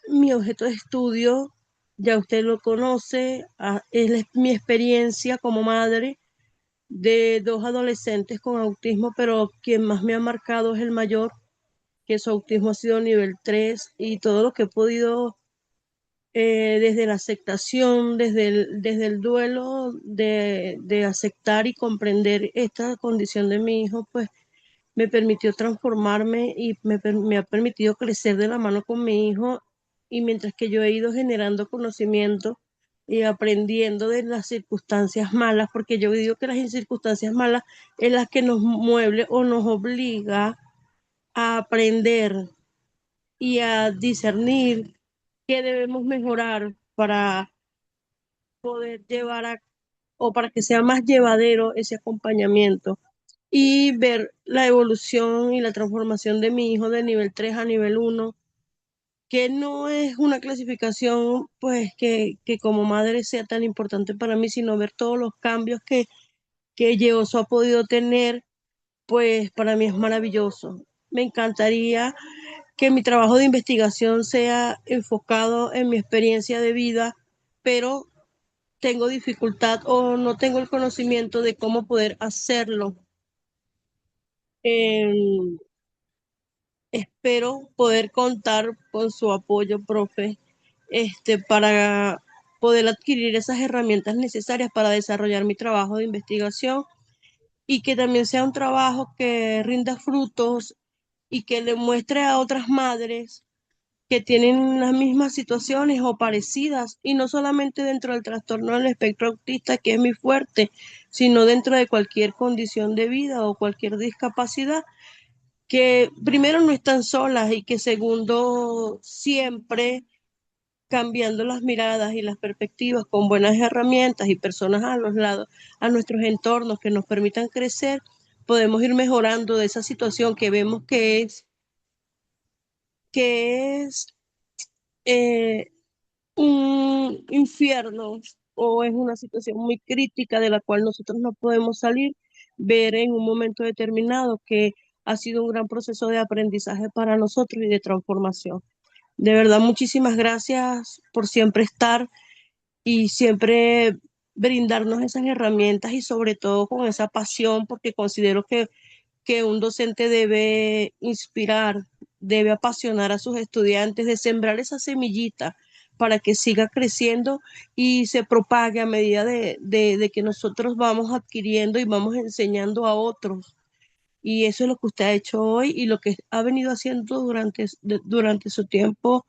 mi objeto de estudio, ya usted lo conoce, mi experiencia como madre de dos adolescentes con autismo, pero quien más me ha marcado es el mayor, que su autismo ha sido nivel 3 y todo lo que he podido desde la aceptación, desde el duelo de aceptar y comprender esta condición de mi hijo, pues me permitió transformarme y me ha permitido crecer de la mano con mi hijo y mientras que yo he ido generando conocimiento y aprendiendo de las circunstancias malas, porque yo digo que las circunstancias malas es las que nos mueve o nos obliga a aprender y a discernir qué debemos mejorar para poder o para que sea más llevadero ese acompañamiento y ver la evolución y la transformación de mi hijo de nivel 3 a nivel 1, que no es una clasificación pues que como madre sea tan importante para mí, sino ver todos los cambios que Yeoso ha podido tener, pues para mí es maravilloso. Me encantaría que mi trabajo de investigación sea enfocado en mi experiencia de vida, pero tengo dificultad o no tengo el conocimiento de cómo poder hacerlo. Em, Espero poder contar con su apoyo, profe, para poder adquirir esas herramientas necesarias para desarrollar mi trabajo de investigación y que también sea un trabajo que rinda frutos y que le muestre a otras madres que tienen las mismas situaciones o parecidas, y no solamente dentro del trastorno del espectro autista, que es muy fuerte, sino dentro de cualquier condición de vida o cualquier discapacidad, que primero no están solas y que segundo siempre cambiando las miradas y las perspectivas con buenas herramientas y personas a los lados, a nuestros entornos que nos permitan crecer, podemos ir mejorando de esa situación que vemos que es eh, un infierno o es una situación muy crítica de la cual nosotros no podemos salir, ver en un momento determinado que ha sido un gran proceso de aprendizaje para nosotros y de transformación. De verdad, muchísimas gracias por siempre estar y siempre brindarnos esas herramientas y sobre todo con esa pasión, porque considero que un docente debe inspirar, debe apasionar a sus estudiantes, de sembrar esa semillita para que siga creciendo y se propague a medida de que nosotros vamos adquiriendo y vamos enseñando a otros. Y eso es lo que usted ha hecho hoy y lo que ha venido haciendo durante su tiempo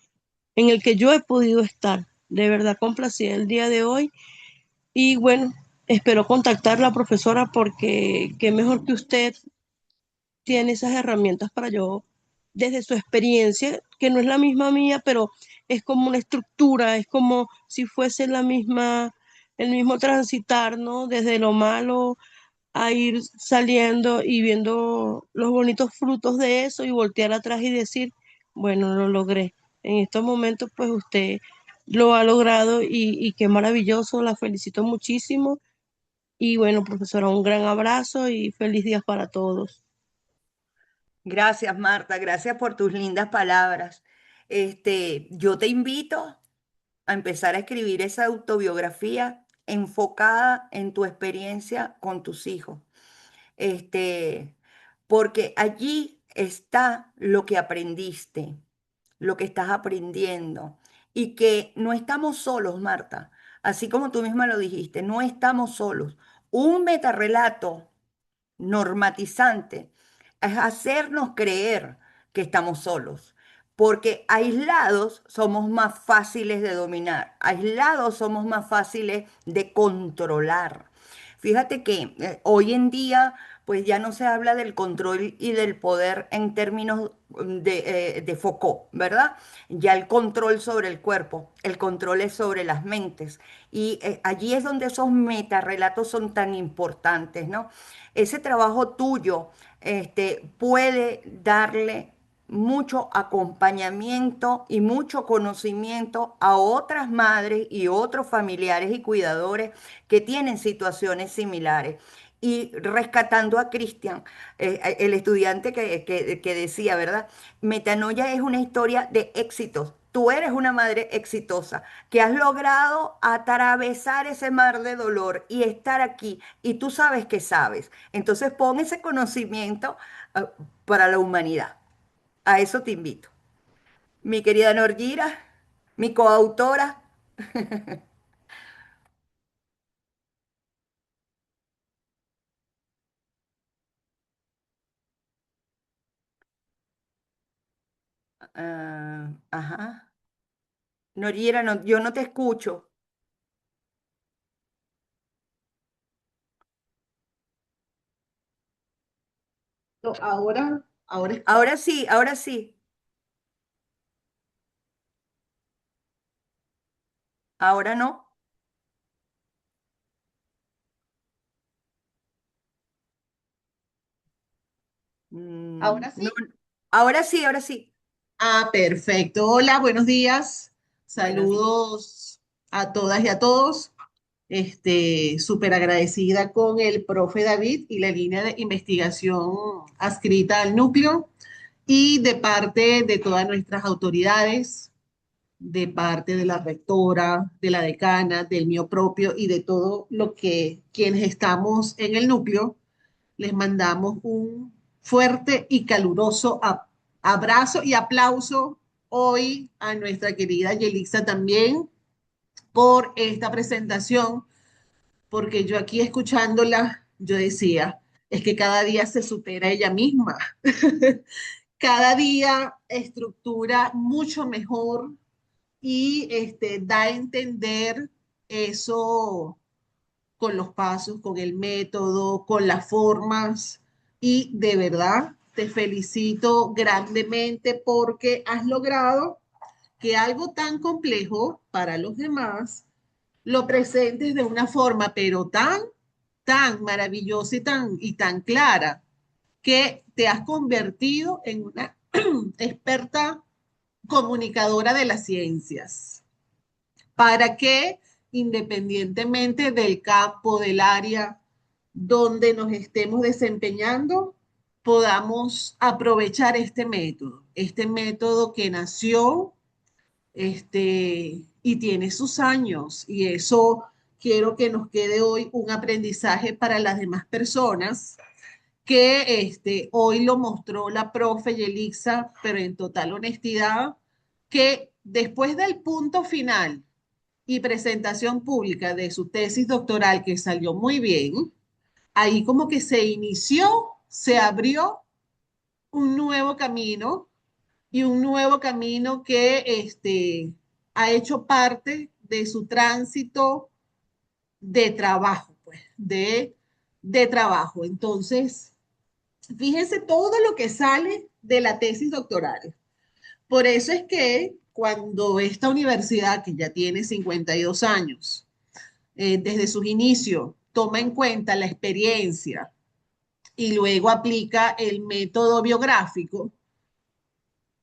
en el que yo he podido estar. De verdad complacida el día de hoy y bueno, espero contactar a la profesora porque qué mejor que usted tiene esas herramientas para yo, desde su experiencia, que no es la misma mía, pero es como una estructura, es como si fuese el mismo transitar, ¿no? Desde lo malo a ir saliendo y viendo los bonitos frutos de eso y voltear atrás y decir, bueno, lo logré. En estos momentos, pues usted lo ha logrado y qué maravilloso, la felicito muchísimo. Y bueno, profesora, un gran abrazo y feliz día para todos. Gracias, Marta, gracias por tus lindas palabras. Yo te invito a empezar a escribir esa autobiografía enfocada en tu experiencia con tus hijos. Este, Porque allí está lo que aprendiste, lo que estás aprendiendo y que no estamos solos, Marta. Así como tú misma lo dijiste, no estamos solos. Un metarrelato normatizante es hacernos creer que estamos solos, porque aislados somos más fáciles de dominar, aislados somos más fáciles de controlar. Fíjate que hoy en día pues ya no se habla del control y del poder en términos de Foucault, ¿verdad? Ya el control sobre el cuerpo, el control es sobre las mentes. Y allí es donde esos metarrelatos son tan importantes, ¿no? Ese trabajo tuyo puede darle mucho acompañamiento y mucho conocimiento a otras madres y otros familiares y cuidadores que tienen situaciones similares. Y rescatando a Cristian, el estudiante que decía, ¿verdad? Metanoia es una historia de éxitos. Tú eres una madre exitosa que has logrado atravesar ese mar de dolor y estar aquí y tú sabes que sabes. Entonces pon ese conocimiento para la humanidad. A eso te invito. Mi querida Norgira, mi coautora. Ajá. Norgira, no, yo no te escucho. No, ahora Ahora sí, ahora sí, ahora no. ahora No, sí. ahora sí, ahora sí. Ah, perfecto. Hola, buenos días. Buenos días. Saludos a todas y a todos. Súper agradecida con el profe David y la línea de investigación adscrita al núcleo y de parte de todas nuestras autoridades, de parte de la rectora, de la decana, del mío propio y de todo lo que quienes estamos en el núcleo, les mandamos un fuerte y caluroso abrazo y aplauso hoy a nuestra querida Yelixa también por esta presentación, porque yo aquí escuchándola, yo decía, es que cada día se supera ella misma. cada día estructura mucho mejor y da a entender eso con los pasos, con el método, con las formas. Y de verdad te felicito grandemente porque has logrado que algo tan complejo para los demás lo presentes de una forma, pero tan maravillosa y tan clara, que te has convertido en una experta comunicadora de las ciencias, para que independientemente del campo, del área donde nos estemos desempeñando, podamos aprovechar este método que nació y tiene sus años, y eso quiero que nos quede hoy un aprendizaje para las demás personas, que hoy lo mostró la profe Yelixa, pero en total honestidad, que después del punto final y presentación pública de su tesis doctoral, que salió muy bien, ahí como que se inició, se abrió un nuevo camino, y un nuevo camino que ha hecho parte de su tránsito de trabajo, pues, de trabajo. Entonces, fíjense todo lo que sale de la tesis doctoral. Por eso es que cuando esta universidad, que ya tiene 52 años, desde sus inicios, toma en cuenta la experiencia y luego aplica el método biográfico,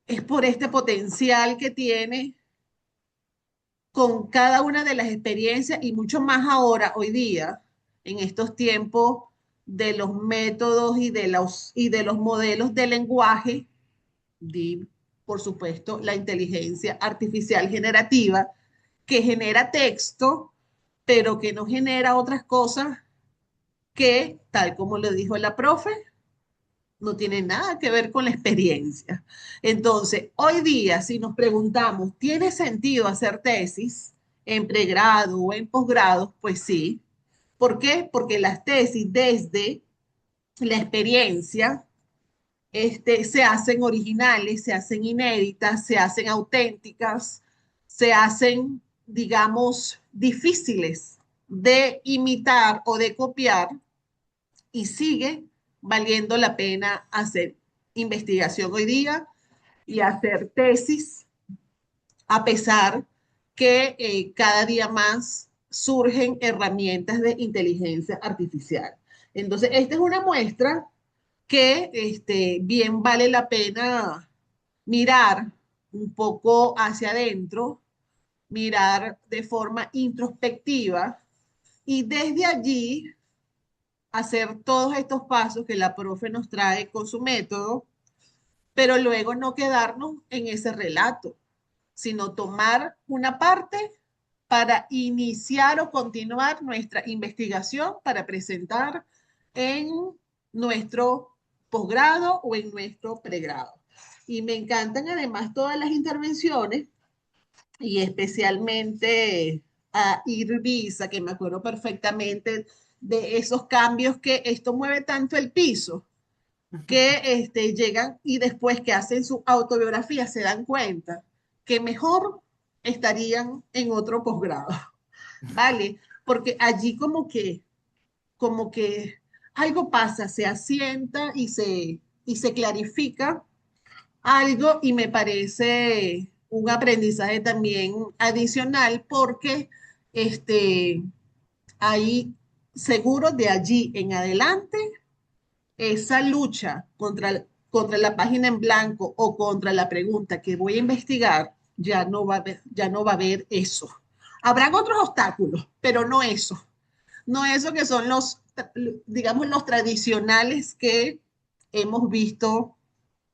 es por este potencial que tiene con cada una de las experiencias, y mucho más ahora, hoy día, en estos tiempos de los métodos y de los modelos de lenguaje, de, por supuesto, la inteligencia artificial generativa, que genera texto, pero que no genera otras cosas que, tal como lo dijo la profe, no tiene nada que ver con la experiencia. Entonces, hoy día, si nos preguntamos, ¿tiene sentido hacer tesis en pregrado o en posgrado? Pues sí. ¿Por qué? Porque las tesis desde la experiencia se hacen originales, se hacen inéditas, se hacen auténticas, se hacen, digamos, difíciles de imitar o de copiar, y sigue valiendo la pena hacer investigación hoy día y hacer tesis, a pesar que cada día más surgen herramientas de inteligencia artificial. Entonces, esta es una muestra que bien vale la pena mirar un poco hacia adentro, mirar de forma introspectiva, y desde allí hacer todos estos pasos que la profe nos trae con su método, pero luego no quedarnos en ese relato, sino tomar una parte para iniciar o continuar nuestra investigación para presentar en nuestro posgrado o en nuestro pregrado. Y me encantan además todas las intervenciones, y especialmente a Irvisa, que me acuerdo perfectamente de esos cambios, que esto mueve tanto el piso, que llegan y después que hacen su autobiografía se dan cuenta que mejor estarían en otro posgrado, ¿vale? Porque allí como que algo pasa, se asienta y se clarifica algo, y me parece un aprendizaje también adicional, porque ahí seguro de allí en adelante esa lucha contra la página en blanco o contra la pregunta que voy a investigar, ya no va a haber eso. Habrán otros obstáculos, pero no eso. No eso que son digamos, los tradicionales que hemos visto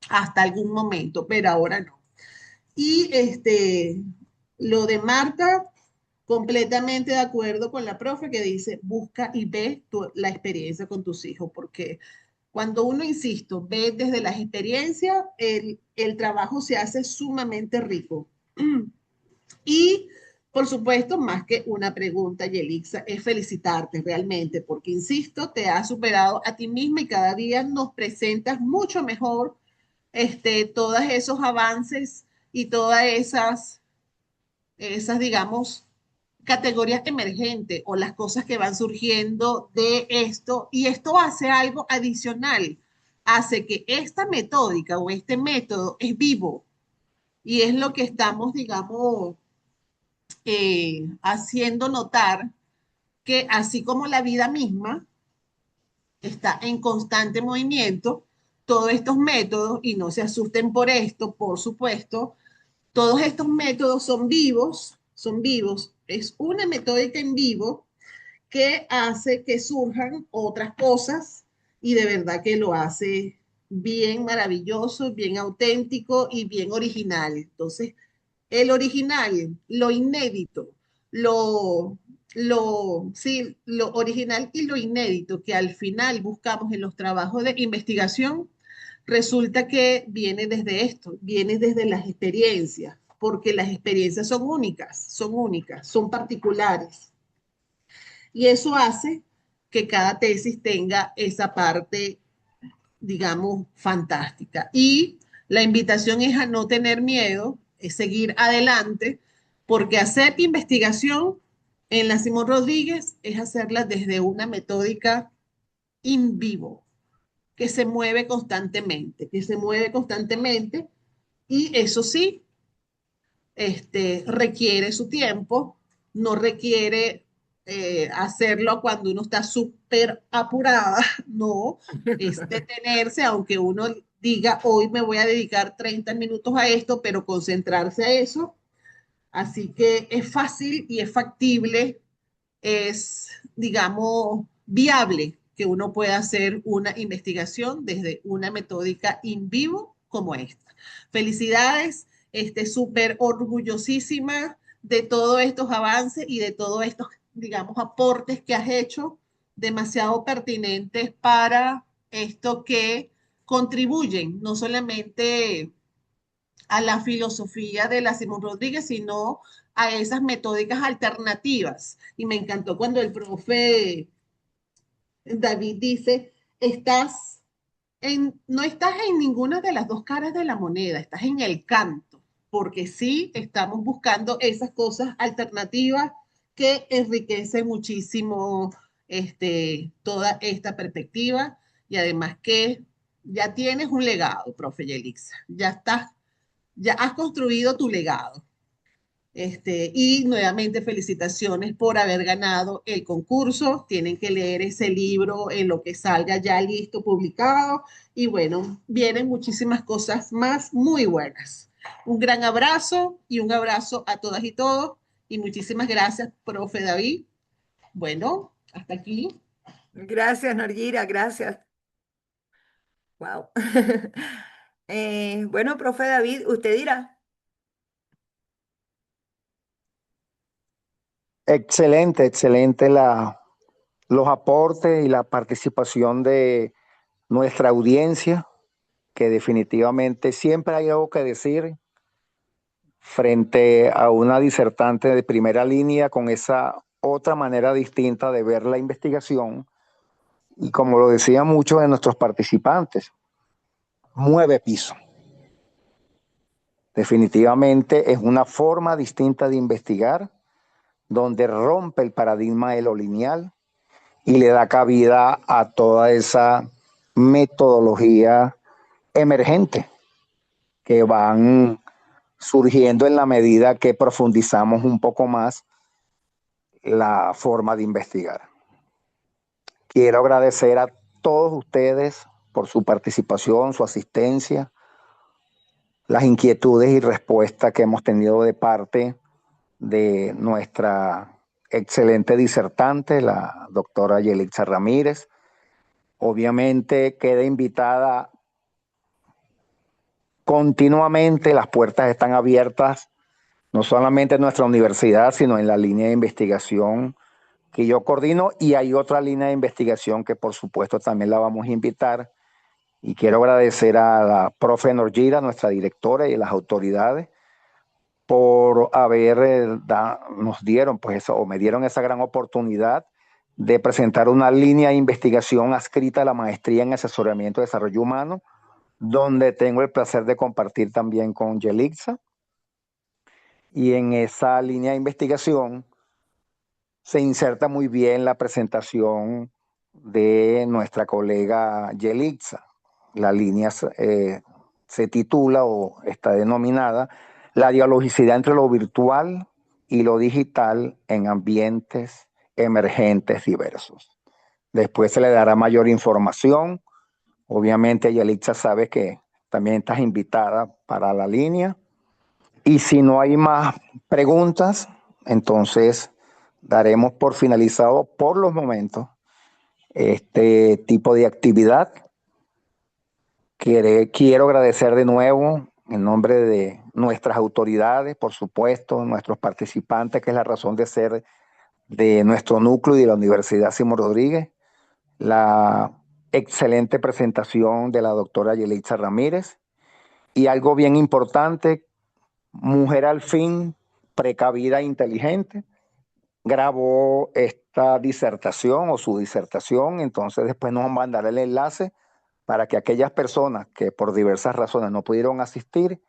hasta algún momento, pero ahora no. Y lo de Marta, completamente de acuerdo con la profe que dice, busca y ve la experiencia con tus hijos, porque cuando uno, insisto, ve desde las experiencias, el trabajo se hace sumamente rico. Y, por supuesto, más que una pregunta, Yelixa, es felicitarte realmente, porque, insisto, te has superado a ti misma y cada día nos presentas mucho mejor todos esos avances y todas esas, digamos, categorías emergentes o las cosas que van surgiendo de esto. Y esto hace algo adicional, hace que esta metódica o este método es vivo y es lo que estamos, digamos, haciendo notar que así como la vida misma está en constante movimiento, todos estos métodos, y no se asusten por esto, por supuesto, todos estos métodos son vivos, es una metódica en vivo que hace que surjan otras cosas y de verdad que lo hace bien maravilloso, bien auténtico y bien original. Entonces, el original, lo inédito, sí, lo original y lo inédito que al final buscamos en los trabajos de investigación, resulta que viene desde esto, viene desde las experiencias, porque las experiencias son únicas, son particulares. Y eso hace que cada tesis tenga esa parte, digamos, fantástica. Y la invitación es a no tener miedo, es seguir adelante, porque hacer investigación en la Simón Rodríguez es hacerla desde una metódica in vivo, que se mueve constantemente y eso sí, requiere su tiempo, no requiere hacerlo cuando uno está súper apurada, no, es detenerse, aunque uno diga, hoy me voy a dedicar 30 minutos a esto, pero concentrarse a eso. Así que es fácil y es factible, es, digamos, viable que uno pueda hacer una investigación desde una metódica in vivo como esta. Felicidades, súper orgullosísima de todos estos avances y de todos estos, digamos, aportes que has hecho, demasiado pertinentes para esto que contribuyen no solamente a la filosofía de la Simón Rodríguez, sino a esas metódicas alternativas. Y me encantó cuando el profe David dice, no estás en ninguna de las dos caras de la moneda, estás en el canto, porque sí estamos buscando esas cosas alternativas que enriquecen muchísimo toda esta perspectiva y además que ya tienes un legado, profe Yelixa, ya has construido tu legado. Y nuevamente felicitaciones por haber ganado el concurso. Tienen que leer ese libro en lo que salga ya listo, publicado. Y bueno, vienen muchísimas cosas más muy buenas. Un gran abrazo y un abrazo a todas y todos. Y muchísimas gracias, profe David. Bueno, hasta aquí. Gracias, Norgira, gracias. Wow. Bueno, profe David, usted dirá. Excelente, excelente los aportes y la participación de nuestra audiencia, que definitivamente siempre hay algo que decir frente a una disertante de primera línea con esa otra manera distinta de ver la investigación. Y como lo decían muchos de nuestros participantes, mueve piso. Definitivamente es una forma distinta de investigar, donde rompe el paradigma de lo lineal y le da cabida a toda esa metodología emergente que van surgiendo en la medida que profundizamos un poco más la forma de investigar. Quiero agradecer a todos ustedes por su participación, su asistencia, las inquietudes y respuestas que hemos tenido de parte de nuestra excelente disertante, la doctora Yelixa Ramírez. Obviamente queda invitada continuamente, las puertas están abiertas, no solamente en nuestra universidad, sino en la línea de investigación que yo coordino, y hay otra línea de investigación que por supuesto también la vamos a invitar. Y quiero agradecer a la profe Norgira, nuestra directora, y a las autoridades por haber, nos dieron pues eso, o me dieron esa gran oportunidad de presentar una línea de investigación adscrita a la maestría en asesoramiento de desarrollo humano, donde tengo el placer de compartir también con Yelixa. Y en esa línea de investigación se inserta muy bien la presentación de nuestra colega Yelixa. La línea se titula o está denominada La dialogicidad entre lo virtual y lo digital en ambientes emergentes diversos. Después se le dará mayor información. Obviamente, Yelixa sabe que también estás invitada para la línea. Y si no hay más preguntas, entonces daremos por finalizado por los momentos este tipo de actividad. Quiero agradecer de nuevo en nombre de nuestras autoridades, por supuesto, nuestros participantes, que es la razón de ser de nuestro núcleo y de la Universidad Simón Rodríguez, la excelente presentación de la doctora Yelixa Ramírez y algo bien importante, mujer al fin, precavida e inteligente, grabó esta disertación o su disertación, entonces después nos mandará el enlace para que aquellas personas que por diversas razones no pudieron asistir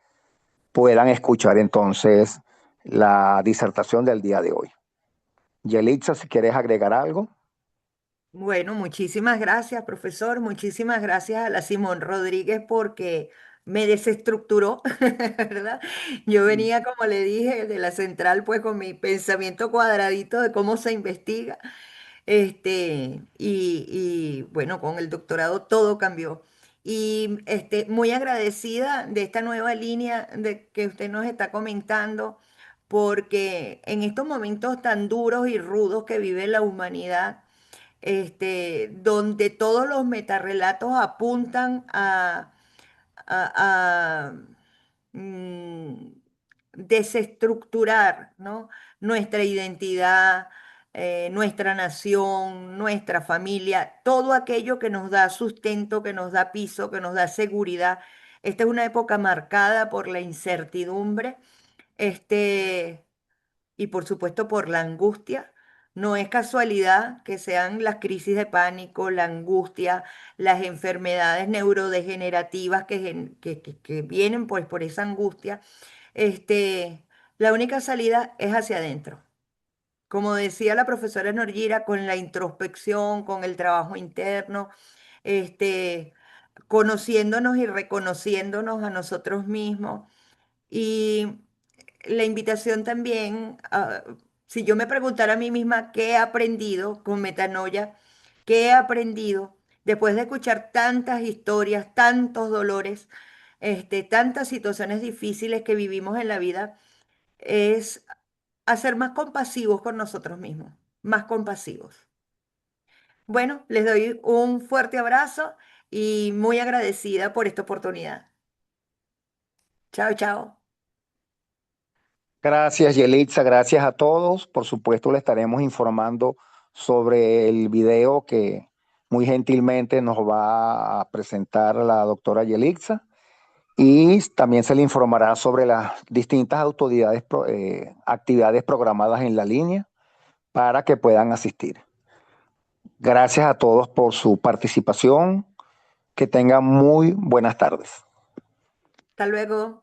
puedan escuchar entonces la disertación del día de hoy. Yelixa, si quieres agregar algo. Bueno, muchísimas gracias, profesor. Muchísimas gracias a la Simón Rodríguez porque me desestructuró, ¿verdad? Yo venía, como le dije, de la central, pues con mi pensamiento cuadradito de cómo se investiga. Bueno, con el doctorado todo cambió. Y muy agradecida de esta nueva línea de que usted nos está comentando, porque en estos momentos tan duros y rudos que vive la humanidad, donde todos los metarrelatos apuntan a mm, desestructurar, ¿no? Nuestra identidad, nuestra nación, nuestra familia, todo aquello que nos da sustento, que nos da piso, que nos da seguridad. Esta es una época marcada por la incertidumbre, este, y por supuesto por la angustia. No es casualidad que sean las crisis de pánico, la angustia, las enfermedades neurodegenerativas que vienen pues por esa angustia. Este, la única salida es hacia adentro. Como decía la profesora Norgira, con la introspección, con el trabajo interno, este, conociéndonos y reconociéndonos a nosotros mismos. Y la invitación también, si yo me preguntara a mí misma qué he aprendido con Metanoia, qué he aprendido después de escuchar tantas historias, tantos dolores, tantas situaciones difíciles que vivimos en la vida, es a ser más compasivos con nosotros mismos, más compasivos. Bueno, les doy un fuerte abrazo y muy agradecida por esta oportunidad. Chao, chao. Gracias, Yelixa, gracias a todos. Por supuesto, le estaremos informando sobre el video que muy gentilmente nos va a presentar la doctora Yelixa y también se le informará sobre las distintas actividades programadas en la línea para que puedan asistir. Gracias a todos por su participación. Que tengan muy buenas tardes. Hasta luego.